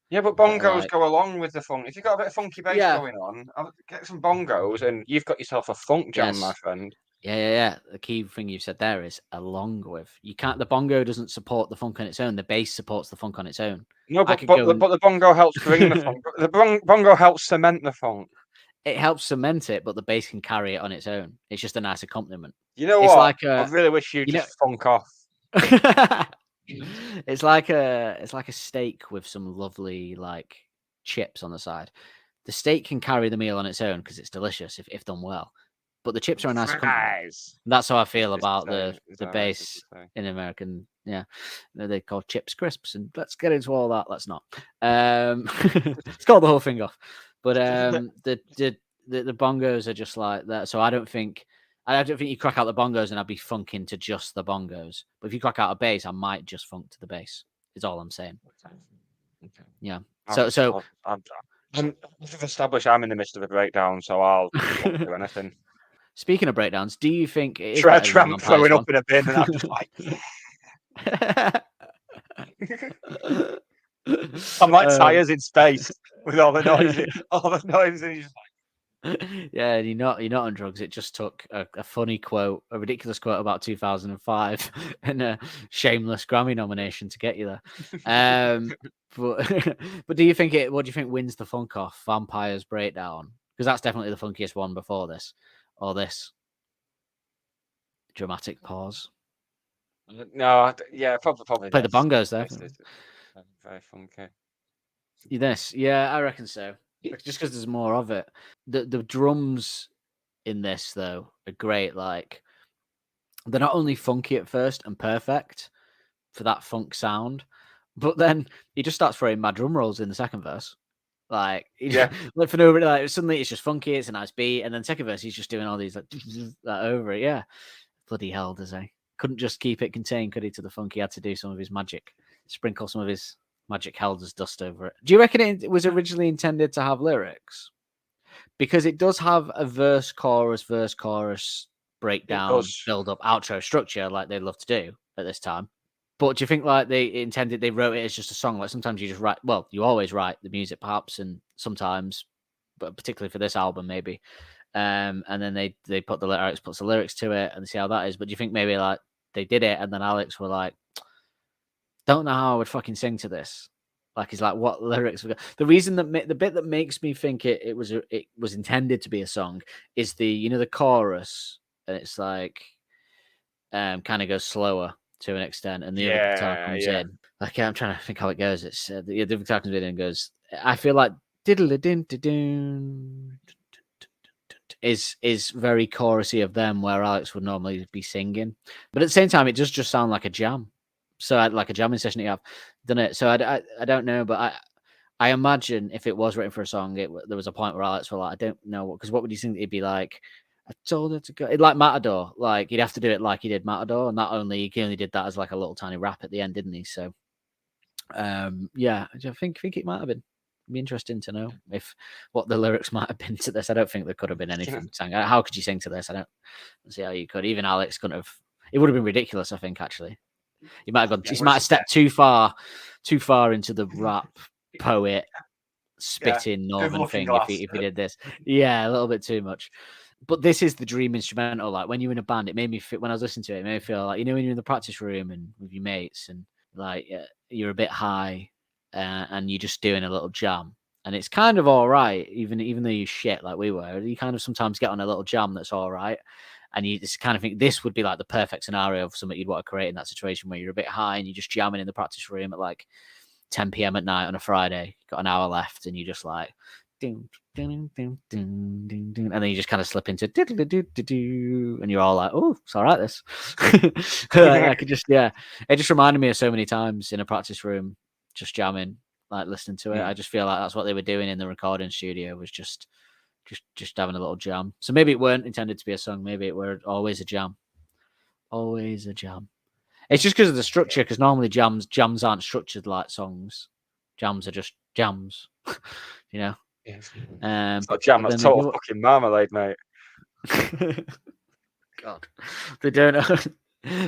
Yeah, but bongos go along with the funk. If you've got a bit of funky bass going on, get some bongos and you've got yourself a funk jam, my friend. Yeah. The key thing you've said there is along with. You can't... The bongo doesn't support the funk on its own. The bass supports the funk on its own. No, but the bongo helps bring the funk. The bongo helps cement the funk. It helps cement it, but the bass can carry it on its own. It's just a nice accompaniment. You know what? I really wish you'd just funk off. It's like a steak with some lovely like chips on the side. The steak can carry the meal on its own because it's delicious if done well. But the chips are a nice accompaniment. That's how I feel about the bass in American. Yeah, they call chips crisps, and let's get into all that. Let's not. Let's call the whole thing off. But the bongos are just like that. So I don't think you crack out the bongos and I'd be funking to just the bongos. But if you crack out a bass, I might just funk to the bass. Is all I'm saying. Okay. Yeah. So I've established I'm in the midst of a breakdown, so I'll do anything. Speaking of breakdowns, do you think it is Tramp throwing up in a bin and I'm just like I'm like tires in space with all the noise, and you're just like, yeah, and you're not on drugs. It just took a funny quote, a ridiculous quote about 2005, and a shameless Grammy nomination to get you there. But do you think what do you think wins the funk off? Vampires Breakdown, because that's definitely the funkiest one before this, or this dramatic pause. No, yeah, probably play the bongos there. Very funky. This, yeah, I reckon so. Just because there's more of it. The drums in this though are great. Like, they're not only funky at first and perfect for that funk sound, but then he just starts throwing mad drum rolls in the second verse. Like, for nobody, like suddenly it's just funky. It's a nice beat, and then second verse he's just doing all these like over it. Yeah, bloody hell, does he? Couldn't just keep it contained, could he? To the funk, he had to do some of his magic, sprinkle some of his magic Helders dust over it. Do you reckon it was originally intended to have lyrics? Because it does have a verse, chorus, breakdown, build up, outro structure like they love to do at this time. But do you think like they wrote it as just a song? Like sometimes you just write, well, you always write the music perhaps, and sometimes, but particularly for this album maybe, and then they put puts the lyrics to it and see how that is. But do you think maybe like they did it and then Alex were like, don't know how I would fucking sing to this. Like, it's like, what lyrics? The reason that the bit that makes me think it was intended to be a song is the chorus, and it's like kind of goes slower to an extent, and the other guitar comes in. Like, I'm trying to think how it goes. It's the guitar comes in and goes. I feel like is very chorusy of them, where Alex would normally be singing, but at the same time, it does just sound like a jam. So like a jamming session that you have done it. So I don't know, but I imagine if it was written for a song, there was a point where Alex were like, I don't know, because what would you think it'd be like? I told her to go. Like Matador, like he'd have to do it like he did Matador, and he only did that as like a little tiny rap at the end, didn't he? So, yeah, I think it might have been. It'd be interesting to know what the lyrics might have been to this. I don't think there could have been anything sang. How could you sing to this? I don't see how you could. Even Alex couldn't have. It would have been ridiculous, I think, actually. He might have gone. He might have stepped too far into the rap poet spitting northern thing if he did this. Yeah, a little bit too much. But this is the dream instrumental. Like, when you're in a band, it made me feel, when I was listening to it, it made me feel like, when you're in the practice room and with your mates, and like you're a bit high, and you're just doing a little jam, and it's kind of all right, even though you shit like we were. You kind of sometimes get on a little jam that's all right. And you just kind of think this would be like the perfect scenario of something you'd want to create in that situation, where you're a bit high and you're just jamming in the practice room at like 10 p.m. at night on a Friday. You've got an hour left, and you just like, ding, ding, ding, ding, ding, ding, and then you just kind of slip into and you're all like, oh, it's all right. This, I could just, it just reminded me of so many times in a practice room, just jamming, like listening to it. I just feel like that's what they were doing in the recording studio, was just having a little jam. So maybe it weren't intended to be a song. Maybe it were always a jam. Always a jam. It's just because of the structure, because normally jams aren't structured like songs. Jams are just jams, you know? It's not a jam, that's total fucking marmalade, mate. God. They don't.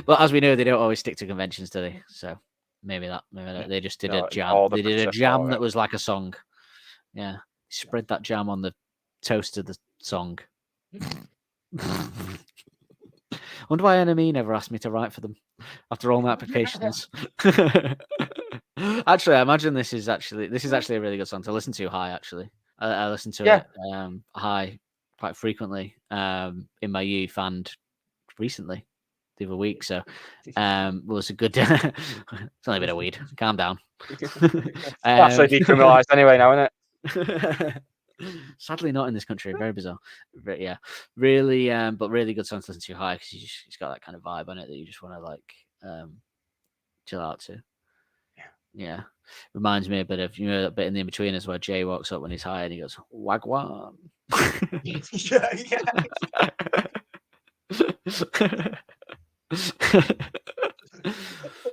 But as we know, they don't always stick to conventions, do they? So maybe they just did a jam. They did a jam that was like a song. Yeah. Spread that jam on the toast of the song. Wonder why NME never asked me to write for them after all my applications. Actually, I imagine this is actually a really good song to listen to high. Actually, I listen to it high quite frequently in my youth and recently the other week. So was a good. It's only a bit of weed. Calm down. Actually decriminalised anyway now, isn't it? Sadly, not in this country. Very bizarre. But yeah, really, but really good song to listen to high, because it's got that kind of vibe on it that you just want to like chill out to. Yeah, reminds me a bit of that bit in the In-Betweeners where Jay walks up when he's high and he goes wagwan.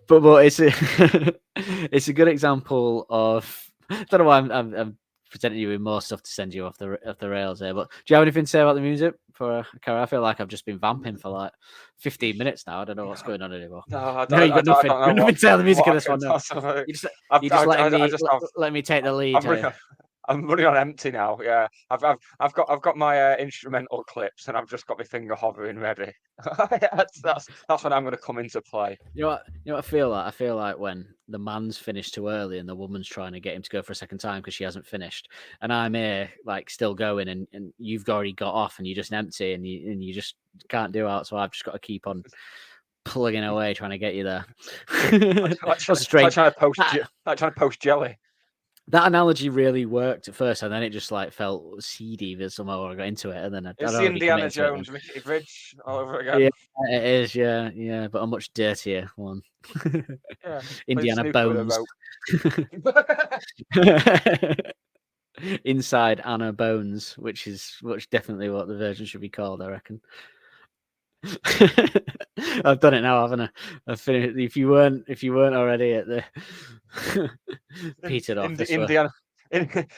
but it's a good example of. I don't know why I'm presenting you with more stuff to send you off the rails here, but do you have anything to say about the music for Cara? I feel like I've just been vamping for like 15 minutes now. I don't know what's going on anymore. No, you got nothing. You've got nothing to say on the music of this one. No. You just let me take the lead. I'm running on empty now. Yeah, I've got my instrumental clips, and I've just got my finger hovering ready. that's when I'm going to come into play. You know what I feel like? I feel like when the man's finished too early and the woman's trying to get him to go for a second time because she hasn't finished, and I'm here like still going, and you've already got off, and you're just empty, and you just can't do it. So I've just got to keep on plugging away trying to get you there. That's strange. Like trying to post jelly. That analogy really worked at first, and then it just like felt seedy somehow when I got into it, and then it's the Indiana Jones Rickety Bridge all over again. Yeah, it is. Yeah, but a much dirtier one. Indiana Bones. Inside Anna Bones, which definitely what the version should be called, I reckon. I've done it now, haven't I? I've finished. If you weren't already at the petered off.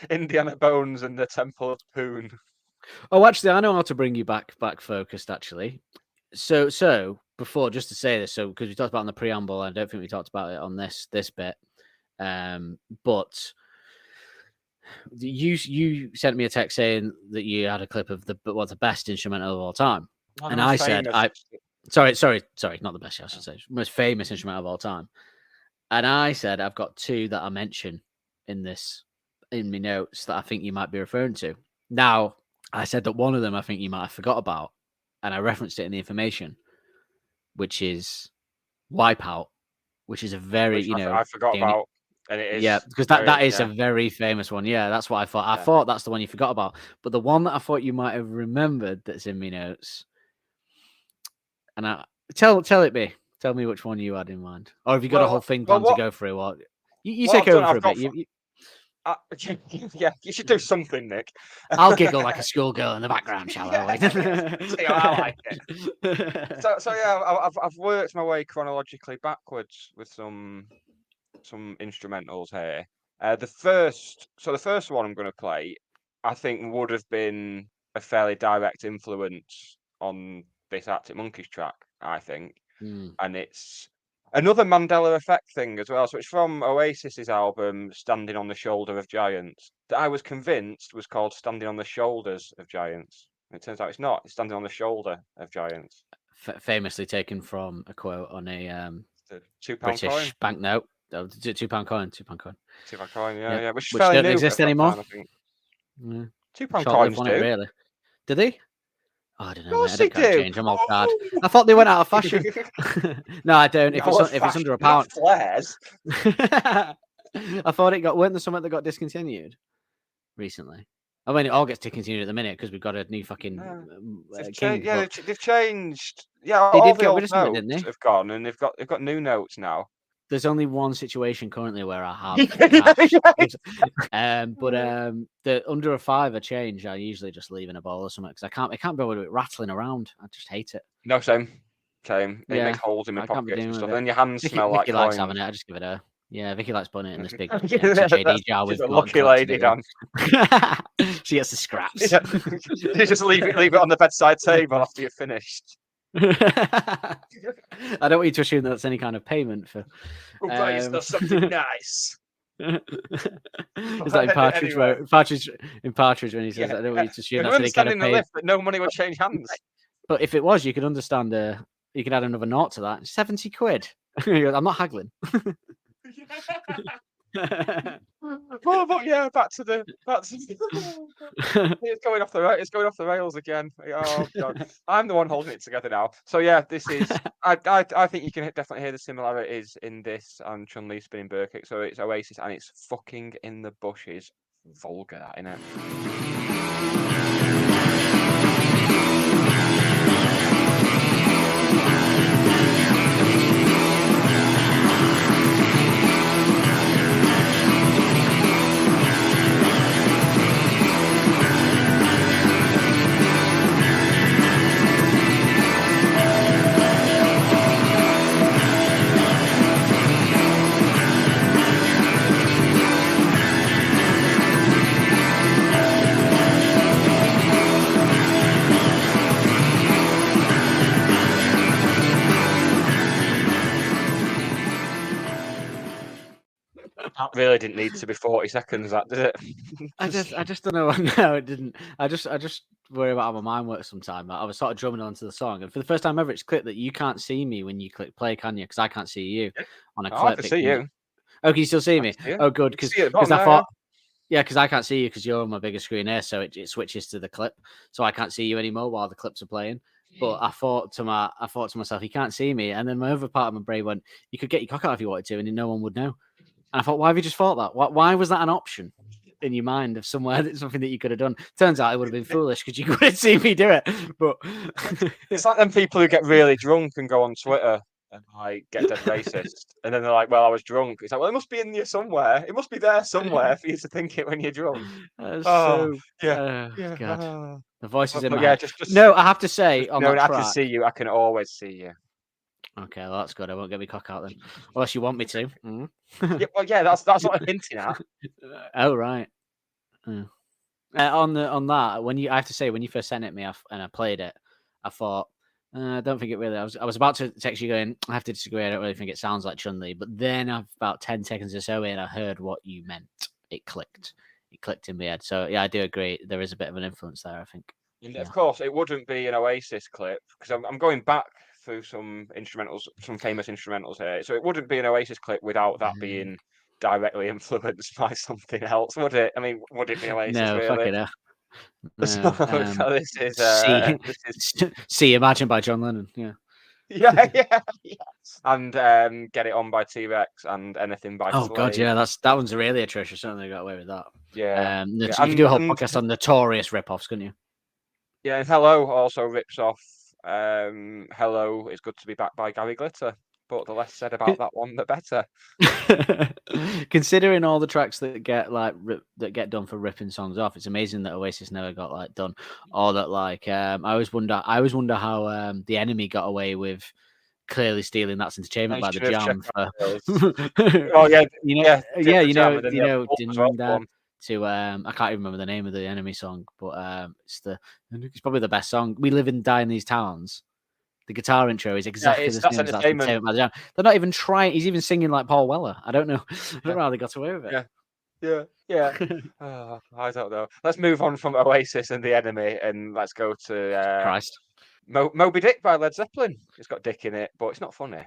Indiana Bones and the Temple of Poon. Oh, actually, I know how to bring you back focused. Actually, so before, just to say this, because we talked about it in the preamble, I don't think we talked about it on this bit. But you sent me a text saying that you had a clip of what's the best instrumental of all time. And I said, sorry, not the best, I should say, most famous instrument of all time. And I said I've got two that I mention in my notes that I think you might be referring to. Now, I said that one of them I think you might have forgot about, and I referenced it in the information, which is Wipeout, which is a very, Which I forgot about, and it is. Yeah, because that is a very famous one. Yeah, that's what I thought. I thought that's the one you forgot about. But the one that I thought you might have remembered that's in my notes, and tell it me. Tell me which one you had in mind, or have you got a whole thing planned to go through? Or you take over for a bit. Yeah, you should do something, Nick. I'll giggle like a schoolgirl in the background, shall I? See, I like it. So yeah, I've worked my way chronologically backwards with some instrumentals here. The first one I'm going to play, I think, would have been a fairly direct influence on this Arctic Monkeys track, I think, and it's another Mandela effect thing as well. So it's from Oasis's album "Standing on the Shoulder of Giants" that I was convinced was called "Standing on the Shoulders of Giants." And it turns out it's not. It's "Standing on the Shoulder of Giants." Famously taken from a quote on a £2 British coin. banknote. £2 coin. £2 coin. £2 coin. Yeah. Which don't exist anymore. I think. Yeah. £2 coins do. Really? Do they? Oh, I don't know. Of course I don't they do. change. I'm old card. I thought they went out of fashion. No, I don't. If it's under £1, flares. I thought it weren't there something that got discontinued recently? I mean, it all gets discontinued at the minute because we've got a new fucking king. They've changed. Yeah, they all did the get old rid of something, didn't notes they? have gone, and they've got new notes now. There's only one situation currently where I have cash. But the under a £5 change, I usually just leave in a bowl or something because I can't be able to rattling around. I just hate it. No, same. It makes holes in my pockets and stuff. And then your hands smell like Vicky coins. likes having it. I just give it her. Yeah, Vicky likes putting it in this big JD jar with lucky lady, Dan. She gets the scraps. You just leave it on the bedside table after you're finished. I don't want you to assume that's any kind of payment for. Is there something nice? Is that in Partridge when he says, "I don't want you to assume that's any kind of payment." Lift, but no money will change hands. But if it was, you could understand. You could add another naught to that. £70. I'm not haggling. But yeah, back to the it's going off the rails again. Oh god, I'm the one holding it together now. So yeah, this is I think you can definitely hear the similarities in this and Chun Li spinning Burkick. So it's Oasis and it's fucking in the bushes. Vulgar, that innit? That really didn't need to be 40 seconds, that did it? I just don't know. No, it didn't. I just worry about how my mind works sometimes. I was sort of drumming onto the song, and for the first time ever, it's clicked that you can't see me when you click play, can you? Because I can't see you on a clip. I can see you. Oh, can you still see me? Oh, good. Because I thought, because I can't see you because you're on my bigger screen here, so it switches to the clip, so I can't see you anymore while the clips are playing. But I thought to myself, you can't see me, and then my other part of my brain went, you could get your cock out if you wanted to, and no one would know. And I thought, why have you just thought that? Why was that an option in your mind of something that you could have done? Turns out it would have been foolish because you couldn't see me do it. But it's like them people who get really drunk and go on Twitter and like get dead racist, and then they're like, "Well, I was drunk." It's like, "Well, it must be in you somewhere. It must be there somewhere for you to think it when you're drunk." God, the voice is in my head. No, I have to say, on that track, I can see you. I can always see you. Okay, well, that's good. I won't get my cock out then, unless you want me to. That's what I'm hinting at. Oh right. On that, I have to say, when you first sent it me and I played it, I thought, I don't think it really. I was about to text you going, I have to disagree. I don't really think it sounds like Chun Li. But then, about 10 seconds or so in, I heard what you meant. It clicked. It clicked in my head. So yeah, I do agree. There is a bit of an influence there, I think. And of course, it wouldn't be an Oasis clip because I'm going back through some instrumentals, some famous instrumentals here. So it wouldn't be an Oasis clip without that being directly influenced by something else, would it? I mean, would it be Oasis No, really? fuck it. No, So this is see, Imagine by John Lennon. Yeah. yeah. And Get It On by T-Rex and Anything by Oh Slade. god, yeah, that one's really atrocious. Certainly got away with that. Yeah. You could do a whole podcast on notorious rip-offs, couldn't you? Yeah, and Hello also rips off Hello, It's Good to Be Back by Gary Glitter. But the less said about that one, the better. Considering all the tracks that get done for ripping songs off, it's amazing that Oasis never got done, or that I always wonder how The Enemy got away with clearly stealing That's Entertainment by The Jam. Oh yeah, I can't even remember the name of The Enemy song, but it's probably the best song. We Live and Die in These Towns. The guitar intro is exactly the same as That's Entertainment by The Jam. They're not even trying. He's even singing like Paul Weller. I don't know. I don't know how they got away with it. Yeah. I don't know. Let's move on from Oasis and The Enemy, and let's go to Christ. Moby Dick by Led Zeppelin. It's got Dick in it, but it's not funny.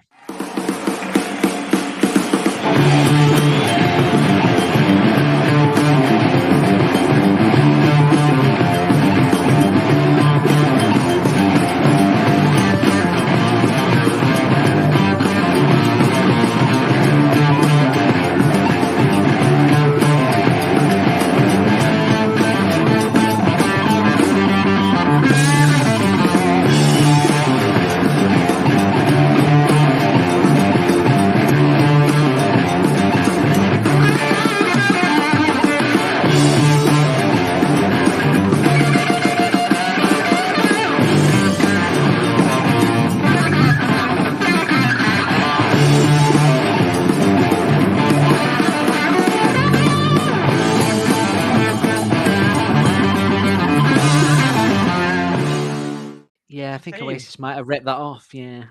I think Oasis might have ripped that off. Yeah.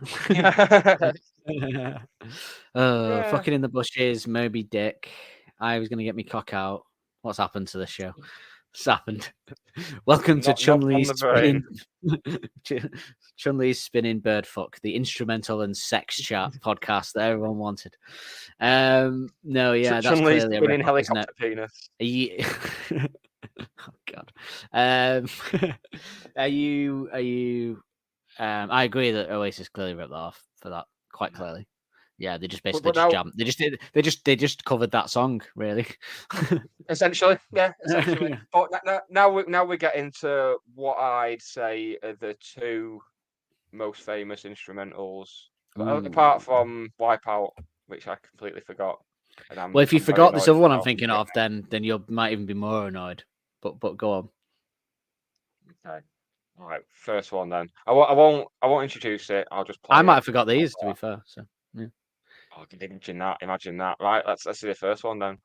Fucking in the bushes, Moby Dick. I was gonna get me cock out. What's happened to the show? What's happened? Welcome to Chun-Li's Spinning Bird Fuck, the instrumental and sex chat podcast that everyone wanted. No, yeah, that's Chun-Li's clearly a spinning rip-off, helicopter penis. Yeah. Oh God. Are you? I agree that Oasis clearly ripped that off for that quite clearly. Yeah, they just basically jammed. They just covered that song, really. Essentially, yeah. Essentially. But now we get into what I'd say are the two most famous instrumentals, apart from Wipeout, which I completely forgot. Well, if you forgot this other one I'm thinking of, then you might even be more annoyed. But go on. Okay. All right. First one then. I won't introduce it. I'll just play. I might have forgot these, to be fair. So yeah. Oh, imagine that. Right. Let's see the first one then.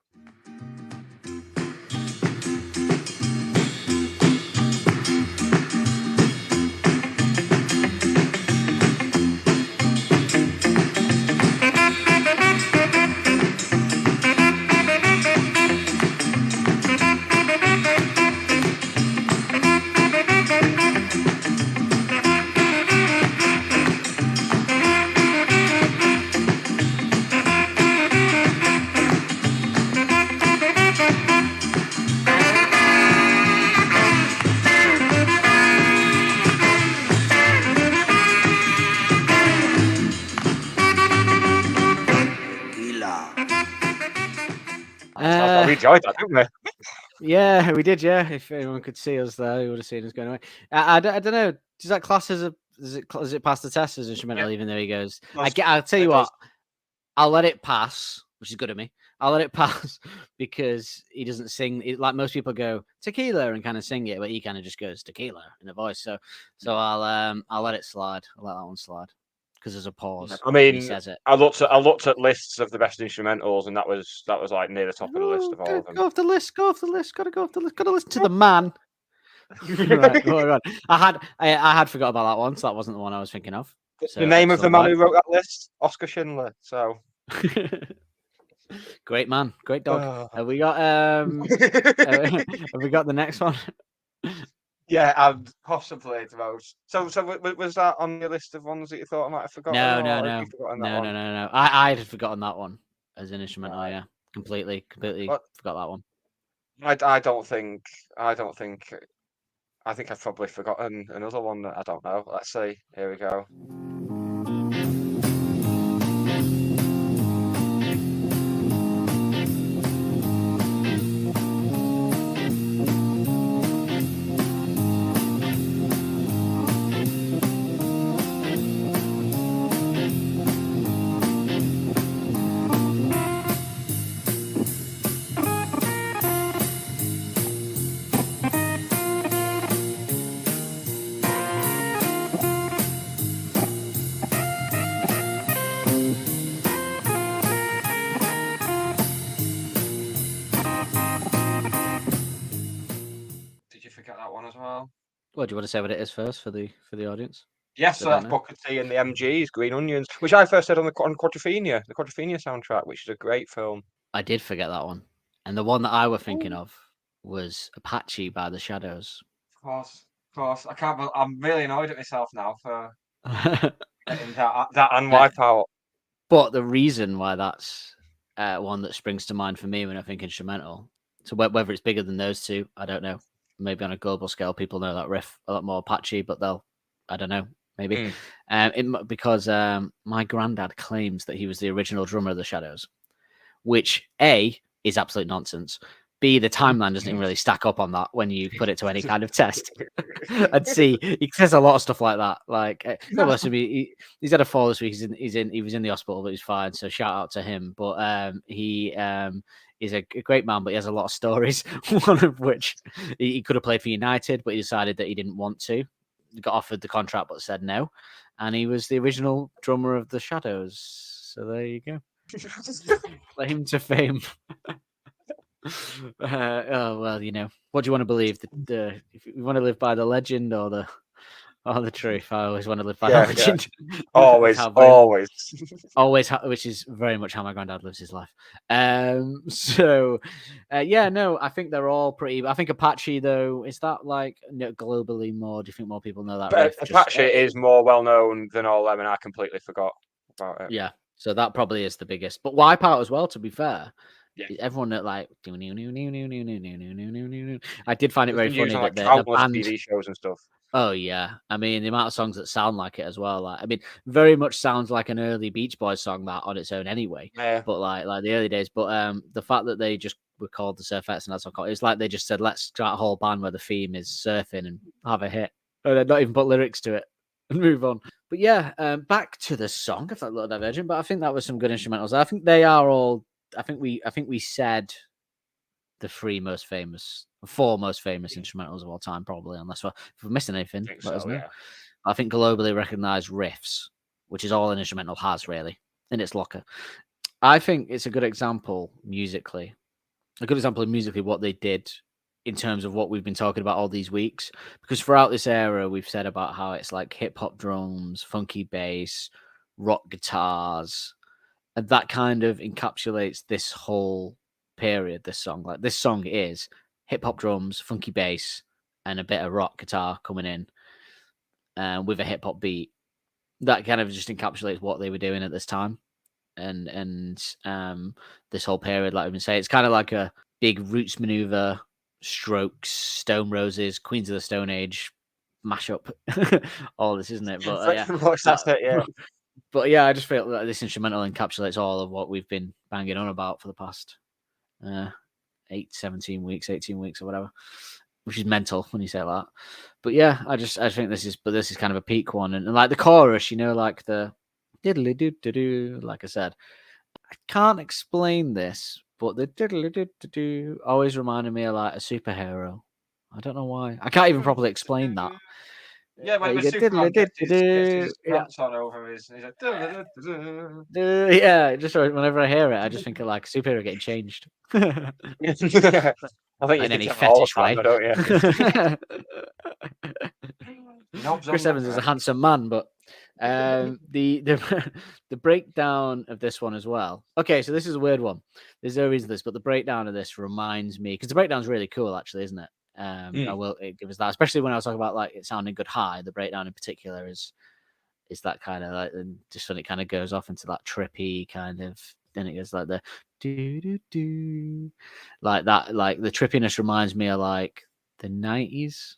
We enjoyed that, didn't we? Yeah, we did. Yeah, if anyone could see us there, we would have seen us going away. I don't know. Does that class as does it pass the test as instrumental? Yeah. Even though he goes, I'll tell you what, I'll let it pass, which is good of me. I'll let it pass because he doesn't sing like most people go tequila and kind of sing it, but he kind of just goes tequila in the voice. So I'll let it slide. I'll let that one slide because there's a pause. I mean, he says it. I looked at lists of the best instrumentals, and that was like near the top of the list of all of them. Go off the list. Gotta go off the list. Gotta listen to the man. Right, hold on. I had forgot about that one, so that wasn't the one I was thinking of. So, the name of the man who wrote that list, Oscar Schindler. So great man, great dog. Have we got the next one? Yeah, and possibly the most. So was that on your list of ones that you thought I might have forgotten? No, or no, have no, you forgotten that no, one? no, no, no. I had forgotten that one as an instrumental. Right. Yeah, completely But forgot that one. I don't think I think I've probably forgotten another one that I don't know. Let's see. Here we go. Did you forget that one as well? Well, do you want to say what it is first for the audience? Yes, They so don't that's know. Booker T and the MGs, Green Onions, which I first heard on the Quadrophenia, the Quadrophenia soundtrack, which is a great film. I did forget that one, and the one that I were thinking of was Apache by the Shadows. Of course. I can't. I'm really annoyed at myself now for getting that and Wipeout. But the reason why that's one that springs to mind for me when I think instrumental, so whether it's bigger than those two, I don't know. Maybe on a global scale, people know that riff a lot more Apache, but I don't know, maybe. Because my granddad claims that he was the original drummer of the Shadows, which A, is absolute nonsense. B, the timeline doesn't even really stack up on that when you put it to any kind of test. And C, he says a lot of stuff like that. Like, he's had a fall this week. He was in the hospital, but he's fine. So shout out to him. But he is a great man, but he has a lot of stories. One of which he could have played for United, but he decided that he didn't want to. He got offered the contract, but said no. And he was the original drummer of the Shadows. So there you go. Claim to fame. Oh well, what do you want to believe? If you want to live by the legend or the truth, I always want to live by the legend. Always, which is very much how my granddad lives his life. No, I think they're all pretty. I think Apache though, is that like globally more? Do you think more people know that riff? Apache is more well known than all them, and I completely forgot about it. Yeah, so that probably is the biggest. But Wipeout as well, to be fair. Yeah. Everyone that like I did find it very funny that the band TV shows and stuff. Oh yeah, I mean the amount of songs that sound like it as well. Like, I mean, very much sounds like an early Beach Boys song that on its own anyway. Yeah. But like the early days. But the fact that they just recalled the Surfettes and that's what it's like they just said let's start a whole band where the theme is surfing and have a hit, and not even put lyrics to it and move on. But yeah, back to the song. If that little divergent, but I think that was some good instrumentals. I think they are all. I think we said the four most famous instrumentals of all time, probably, unless if we're missing anything, let us know. Yeah. I think globally recognized riffs, which is all an instrumental has really in its locker. I think it's a good example musically what they did in terms of what we've been talking about all these weeks, because throughout this era we've said about how it's like hip hop drums, funky bass, rock guitars. And that kind of encapsulates this whole period, this song. Like, this song is hip-hop drums, funky bass, and a bit of rock guitar coming in with a hip-hop beat. That kind of just encapsulates what they were doing at this time. And this whole period, like I've been saying, it's kind of like a big Roots Maneuver, Strokes, Stone Roses, Queens of the Stone Age mashup. All this, isn't it? But that's it, yeah. But yeah, I just feel that this instrumental encapsulates all of what we've been banging on about for the past 18 weeks or whatever, which is mental when you say that. But yeah, I think this is kind of a peak one, and like the chorus, like the diddly doo doo doo. Like I said, I can't explain this, but the diddly doo doo doo always reminded me of like a superhero. I don't know why. I can't even properly explain that. Yeah, when Superman gets his pants on over he's like, yeah, just whenever I hear it, I just think of like a superhero getting changed. I think in any fetish way, don't you? Chris Evans is a handsome man, but the breakdown of this one as well. Okay, so this is a weird one. There's no reason for this, but the breakdown of this reminds me, because the breakdown's really cool, actually, isn't it? I will give us that, especially when I was talking about like it sounding good high. The breakdown in particular is that kind of like, and just when it kind of goes off into that trippy kind of, then it goes like the do do do, like that. Like the trippiness reminds me of like the 90s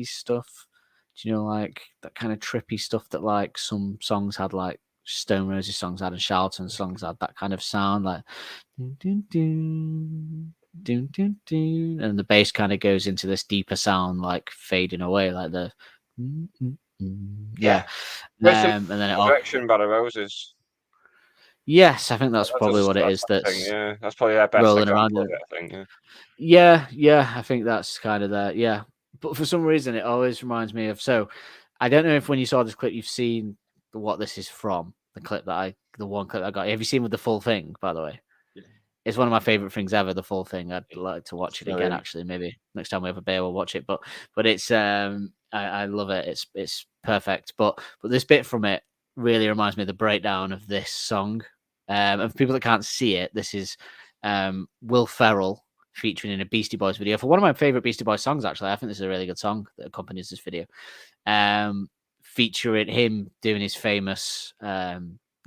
stuff. Do you know, like that kind of trippy stuff that like some songs had, like Stone Roses songs had and Charlton songs had that kind of sound, like dun, dun, dun, dun, dun, dun, and the bass kind of goes into this deeper sound, like fading away, like the yeah. And then it Direction by the Roses. Yes, I think that's probably what it is. That's that's probably their best rolling around example it. of it, I think. Yeah, I think that's kind of that. Yeah, but for some reason, it always reminds me of. So, I don't know if when you saw this clip, you've seen what this is from. The one clip I got. Have you seen with the full thing? By the way, it's one of my favorite things ever. The full thing. I'd like to watch it again. Actually, maybe next time we have a beer, we'll watch it. But it's I love it. It's perfect. But this bit from it really reminds me of the breakdown of this song. And for people that can't see it, this is Will Ferrell featuring in a Beastie Boys video for one of my favorite Beastie Boys songs. Actually, I think this is a really good song that accompanies this video. Featuring him doing his famous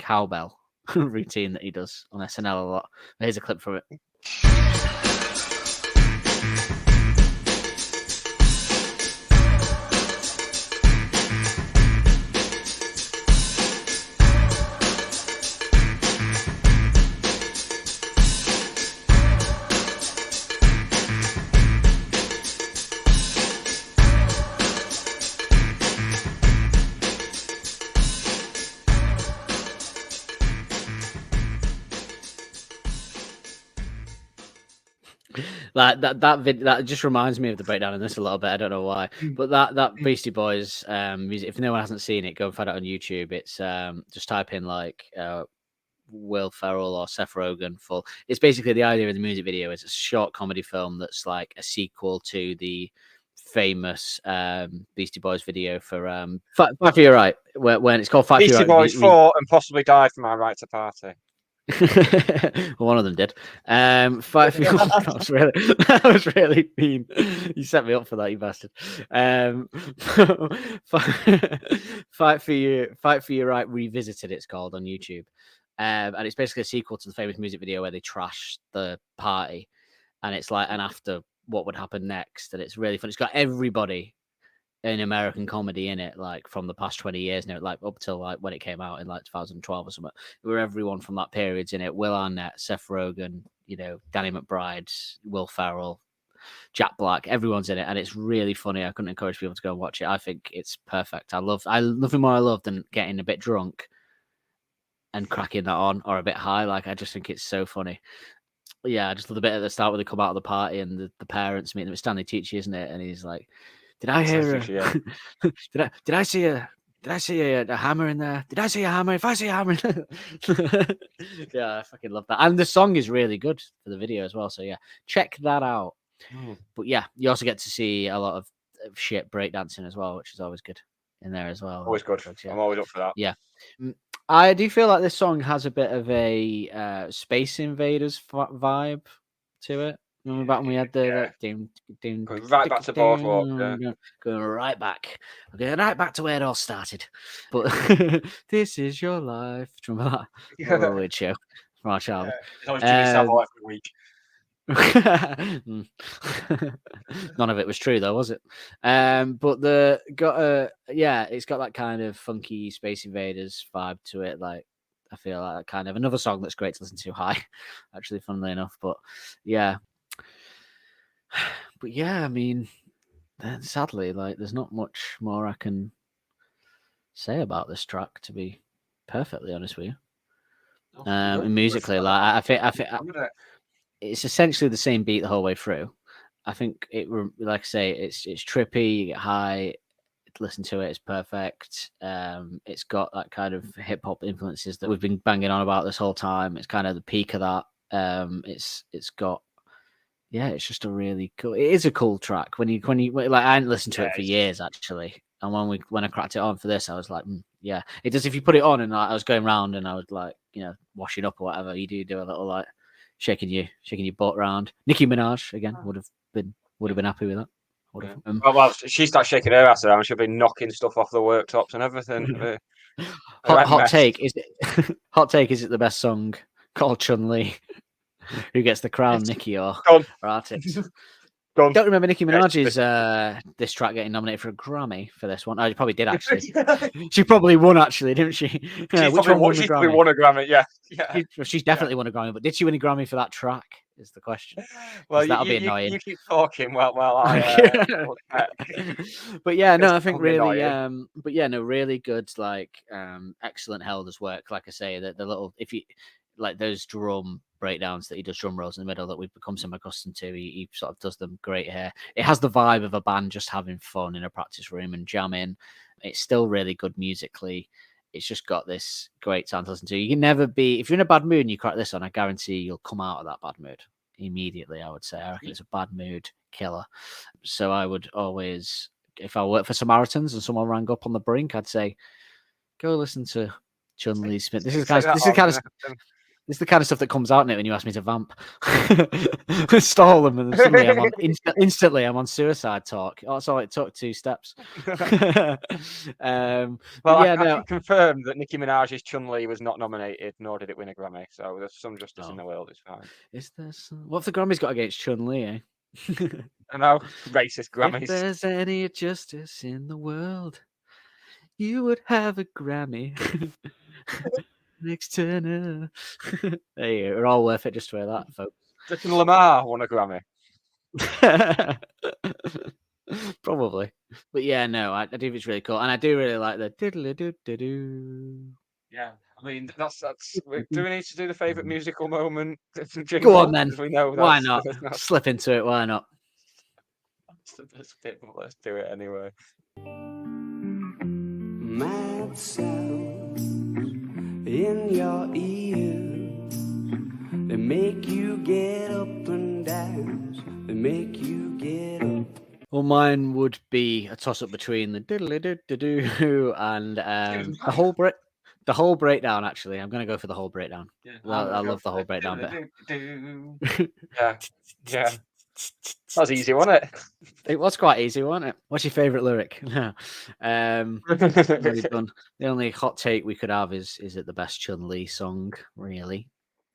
cowbell routine that he does on SNL a lot. Here's a clip from it. Like that just reminds me of the breakdown in this a little bit. I don't know why, but that Beastie Boys music. If no one hasn't seen it, go and find it on YouTube. It's just type in like Will Ferrell or Seth Rogen full. It's basically the idea of the music video is a short comedy film that's like a sequel to the famous Beastie Boys video for Fight for Your Right, when it's called Fight for Your Right. Beastie Boys 4 and possibly Die for My Right to Party. Well, one of them did. Fight for that was really mean. You set me up for that, you bastard. Fight for Your Right Revisited. It's called on YouTube, and it's basically a sequel to the famous music video where they trash the party, and it's like an after what would happen next, and it's really fun. It's got everybody in American comedy in it, like from the past 20 years now, like up till like when it came out in like 2012 or something, where everyone from that period's in it. Will Arnett, Seth Rogen, Danny McBride, Will Ferrell, Jack Black, everyone's in it, and it's really funny. I couldn't encourage people to go and watch it. I think it's perfect. I love nothing more I love than getting a bit drunk and cracking that on, or a bit high. Like, I just think it's so funny. Yeah, I just love the bit at the start where they come out of the party and the parents meet them. It's Stanley Tucci, isn't it? And he's like, Did I hear? Did I see a hammer in there? Did I see a hammer? If I see a hammer, yeah, I fucking love that. And the song is really good for the video as well. So yeah, check that out. But yeah, you also get to see a lot of shit breakdancing as well, which is always good in there as well. Always good. I'm always up for that. Yeah. I do feel like this song has a bit of a Space Invaders vibe to it. Remember back when we had the going right back to Boardwalk, going right back. Okay, right back to where it all started. But this is your life. Do you remember that? What a weird show from our childhood. It's always Jimmy Savile every week. None of it was true though, was it? But it's got that kind of funky Space Invaders vibe to it. Like, I feel like that kind of another song that's great to listen to high, actually, funnily enough. But yeah, I mean, sadly, like, there's not much more I can say about this track, to be perfectly honest with you. Musically, like, I think it's essentially the same beat the whole way through. I think like I say, it's trippy. You get high. Listen to it, it's perfect. It's got that kind of hip hop influences that we've been banging on about this whole time. It's kind of the peak of that. It's got, it's just a really cool. It is a cool track. When you like, I hadn't listened to it for years actually, and when I cracked it on for this, I was like, yeah, it does. If you put it on and like, I was going around and I was like, washing up or whatever, you do a little like shaking your butt around. Nicki Minaj again would have been Would have been happy with that. Well, she starts shaking her ass around. She'll be knocking stuff off the worktops and everything. Hot take is it? Hot take is it the best song called Chun Li? Who gets the crown, Nicki or Artist? Don't remember Nicki Minaj's this track getting nominated for a Grammy for this one. Oh, she probably did actually. She probably won actually, didn't she? She's probably won a Grammy. Yeah. She's definitely won a Grammy, but did she win a Grammy for that track? Is the question. Well, that'll be annoying. You keep talking. Well, but yeah, no, I think really, but yeah, no, really good, like, excellent Helder's work. Like I say, the little, if you like those drum breakdowns that he does, drum rolls in the middle that we've become so accustomed to, he sort of does them great here. It has the vibe of a band just having fun in a practice room and jamming. It's still really good musically. It's just got this great sound to listen to. You can never be, if you're in a bad mood and you crack this on, I guarantee you'll come out of that bad mood immediately, I would say. I reckon it's a bad mood killer. So I would always, if I worked for Samaritans and someone rang up on the brink, I'd say, go listen to Chun Li Smith. This is the kind of stuff that comes out in it when you ask me to vamp. Stall them, and suddenly I'm on instantly I'm on suicide talk. Oh, that's all it took, 2 steps. I can confirm that Nicki Minaj's Chun Li was not nominated, nor did it win a Grammy. So there's some justice in the world. It's fine. Is there some... What have the Grammys got against Chun Li? Eh? I know, racist Grammys. If there's any justice in the world, you would have a Grammy. Next Turner. There you go. We're all worth it just for that, folks. Justin Lamar won a Grammy. Probably. But yeah, no, I do think it's really cool. And I do really like the diddle-a-doo-doo-doo. Yeah, I mean, that's. Do we need to do the favourite musical moment? Go on then. We know why not? Slip into it. Why not? That's the best bit, but let's do it anyway. Mad sounds in your ears, they make you get up and dance, they make you get up. Well, mine would be a toss-up between the diddle-a-doo-doo and the whole breakdown. Actually, I'm going to go for the whole breakdown. Yeah, I love the whole breakdown bit. Yeah. That was easy, wasn't it? It was quite easy, wasn't it? What's your favourite lyric? The only hot take we could have is it the best Chun Li song, really?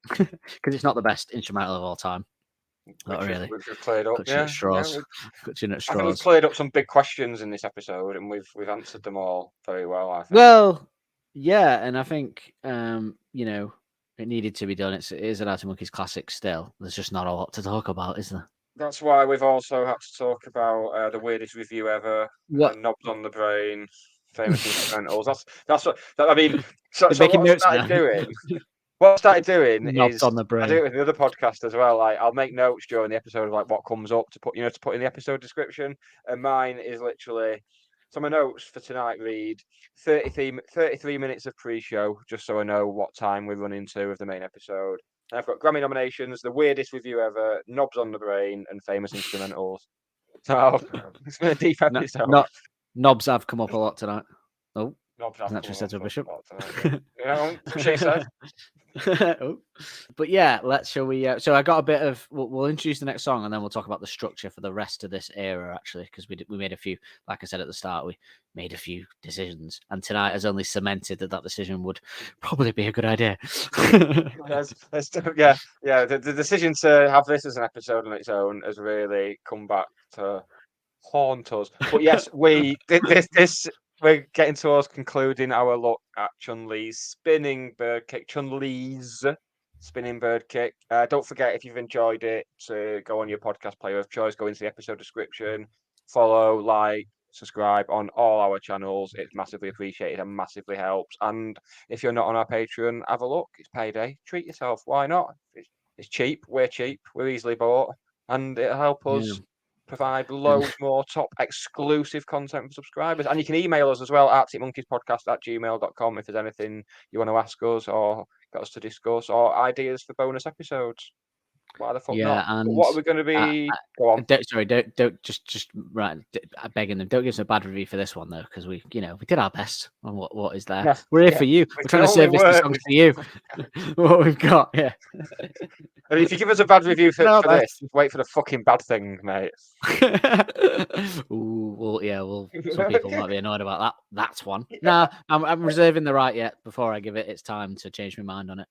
Because it's not the best instrumental of all time. Not really. We've cleared up. Clutching at straws. I think we've cleared up some big questions in this episode, and we've answered them all very well, I think. Well, yeah, and I think it needed to be done. It is an Arctic Monkeys classic still. There's just not a lot to talk about, is there? That's why we've also had to talk about the weirdest review ever, Knobs on the Brain, famous instrumentals. That's what I mean. So what I started doing. What I started doing Knobs is on the Brain. I do it with the other podcast as well. Like I'll make notes during the episode of like what comes up to put in the episode description, and mine is literally. So my notes for tonight read 33 minutes of pre-show, just so I know what time we're running to of the main episode. And I've got Grammy nominations, the weirdest review ever, Knobs on the Brain, and famous instrumentals. So it's been a deep episode. Knobs have come up a lot tonight. Oh, Knobs have come up a Bishop. She said. Oh. But yeah, shall we? So I got a bit of. We'll introduce the next song, and then we'll talk about the structure for the rest of this era. Actually, because we made a few. Like I said at the start, we made a few decisions, and tonight has only cemented that decision would probably be a good idea. Yeah. The decision to have this as an episode on its own has really come back to haunt us. But yes, this. We're getting towards concluding our look at Chun-Li's spinning bird kick. Chun-Li's spinning bird kick. Don't forget, if you've enjoyed it, to go on your podcast player of choice, go into the episode description, follow, like, subscribe on all our channels. It's massively appreciated and massively helps. And if you're not on our Patreon, have a look. It's payday. Treat yourself. Why not? It's cheap. We're cheap. We're easily bought. And it'll help us provide loads more top exclusive content for subscribers. And you can email us as well, arcticmonkeyspodcast@gmail.com, if there's anything you want to ask us or got us to discuss or ideas for bonus episodes. Why the fuck Yeah, not? and What are we going to be? Go on. Don't just right. I'm begging them. Don't give us a bad review for this one though, because we did our best on what is there. Yeah, We're here for you. We're trying to service the songs for you. What we've got, yeah. I mean, if you give us a bad review for No, this, just wait for the fucking bad thing, mate. Ooh, well, some people might be annoyed about that. That's one. Nah, I'm reserving the right yet before I give it its time to change my mind on it.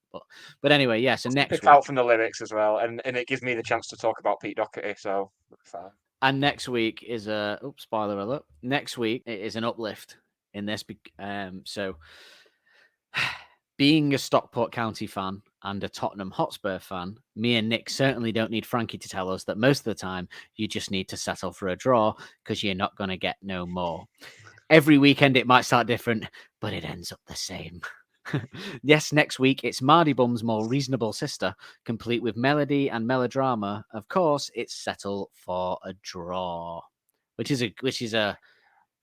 But anyway, yeah. So next Pick week, out from the lyrics as well, and it gives me the chance to talk about Pete Doherty. So fine. And next week is spoiler alert. Next week it is an uplift in this. So being a Stockport County fan and a Tottenham Hotspur fan, me and Nick certainly don't need Frankie to tell us that most of the time you just need to settle for a draw because you're not going to get no more. Every weekend it might start different, but it ends up the same. Yes, next week it's Mardy Bum's more reasonable sister, complete with melody and melodrama. Of course, it's Settle for a Draw, which is a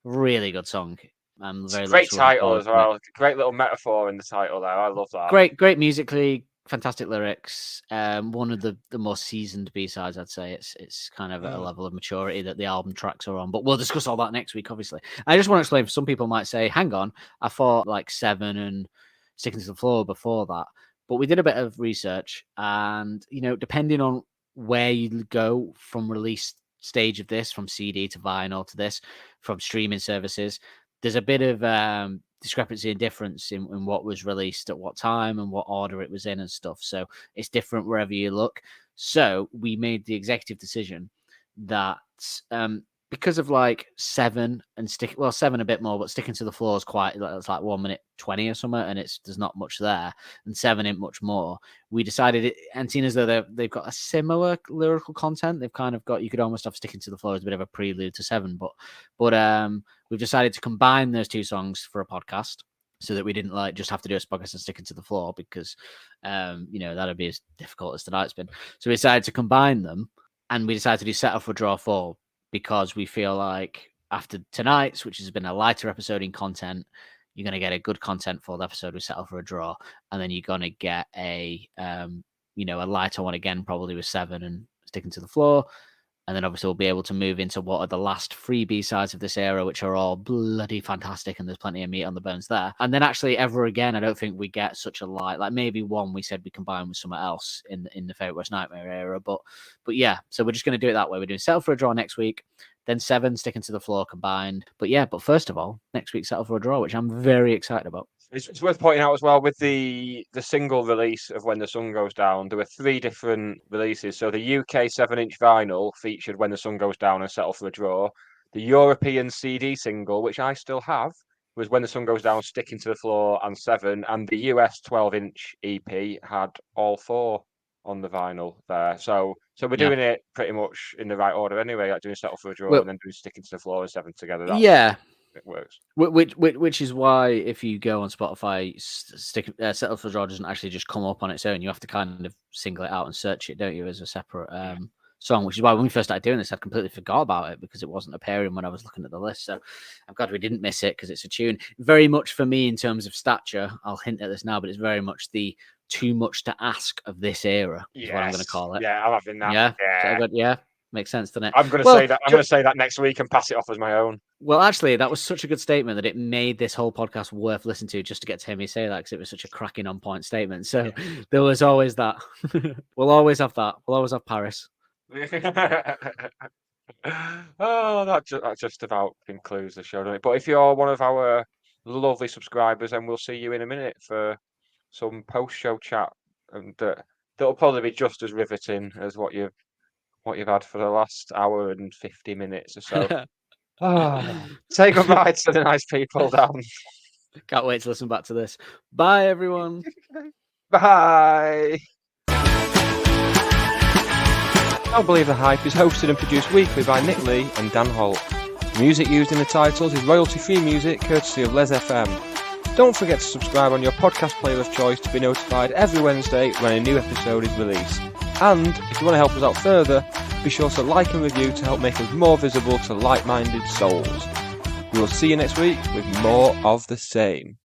really good song. I'm very Great title as well. It. Great little metaphor in the title there. I love that. Great musically, fantastic lyrics. One of the more seasoned B-sides, I'd say. It's kind of at a level of maturity that the album tracks are on. But we'll discuss all that next week, obviously. I just want to explain, some people might say, hang on, I thought like Seven and Sticking to the Floor before that. But we did a bit of research, and depending on where you go from release stage of this, from CD to vinyl to this, from streaming services, there's a bit of discrepancy and difference in what was released at what time and what order it was in and stuff. So it's different wherever you look. So we made the executive decision that because of like Seven and Seven a bit more, but Sticking to the Floor is it's like 1 minute 20 or something, and there's not much there, and Seven ain't much more. We decided and seeing as though they've got a similar lyrical content, they've kind of got, you could almost have Sticking to the Floor as a bit of a prelude to Seven, but we've decided to combine those two songs for a podcast, so that we didn't like just have to do a podcast and Sticking to the Floor, because that'd be as difficult as tonight's been. So we decided to combine them, and we decided to do Settle for Draw 4, because we feel like after tonight's, which has been a lighter episode in content, you're going to get a good content for the episode with Settle for a Draw, and then you're going to get a lighter one again, probably with Seven and Sticking to the Floor. And then obviously we'll be able to move into what are the last 3 B-sides of this era, which are all bloody fantastic, and there's plenty of meat on the bones there. And then actually ever again, I don't think we get such a light, like maybe one we said we combine with something else in the Favourite Worst Nightmare era. But yeah, so we're just going to do it that way. We're doing Settle for a Draw next week, then Seven, Sticking to the Floor combined. But first of all, next week Settle for a Draw, which I'm very excited about. It's worth pointing out as well, with the single release of When the Sun Goes Down, there were 3 different releases. So the UK 7-inch vinyl featured When the Sun Goes Down and Settle for a Draw. The European CD single, which I still have, was When the Sun Goes Down, Sticking to the Floor and Seven. And the US 12-inch EP had all 4 on the vinyl there. So we're doing it pretty much in the right order anyway, like doing Settle for a Draw and then doing Sticking to the Floor and Seven together. It works. Which is why if you go on Spotify, Settle for a Draw doesn't actually just come up on its own. You have to kind of single it out and search it, don't you, as a separate song, which is why when we first started doing this, I completely forgot about it because it wasn't appearing when I was looking at the list. So I'm glad we didn't miss it, because it's a tune. Very much for me in terms of stature, I'll hint at this now, but it's very much the too much to ask of this era, is what I'm going to call it. Yeah, I'm having that. Yeah. Makes sense, doesn't it? I'm going to say that. I'm going to say that next week and pass it off as my own. Well, actually, that was such a good statement that it made this whole podcast worth listening to, just to get to hear me say that, because it was such a cracking on point statement. So there was always that. We'll always have that. We'll always have Paris. Oh, that just about concludes the show, doesn't it? But if you're one of our lovely subscribers, then we'll see you in a minute for some post-show chat, and that'll probably be just as riveting as what you've had for the last hour and 50 minutes or so. Say goodbye to the nice people down. Can't wait to listen back to this. Bye, everyone. Bye. Don't Believe the Hype is hosted and produced weekly by Nick Lee and Dan Holt. The music used in the titles is royalty-free music courtesy of Les FM. Don't forget to subscribe on your podcast player of choice to be notified every Wednesday when a new episode is released. And if you want to help us out further, be sure to like and review to help make us more visible to like-minded souls. We will see you next week with more of the same.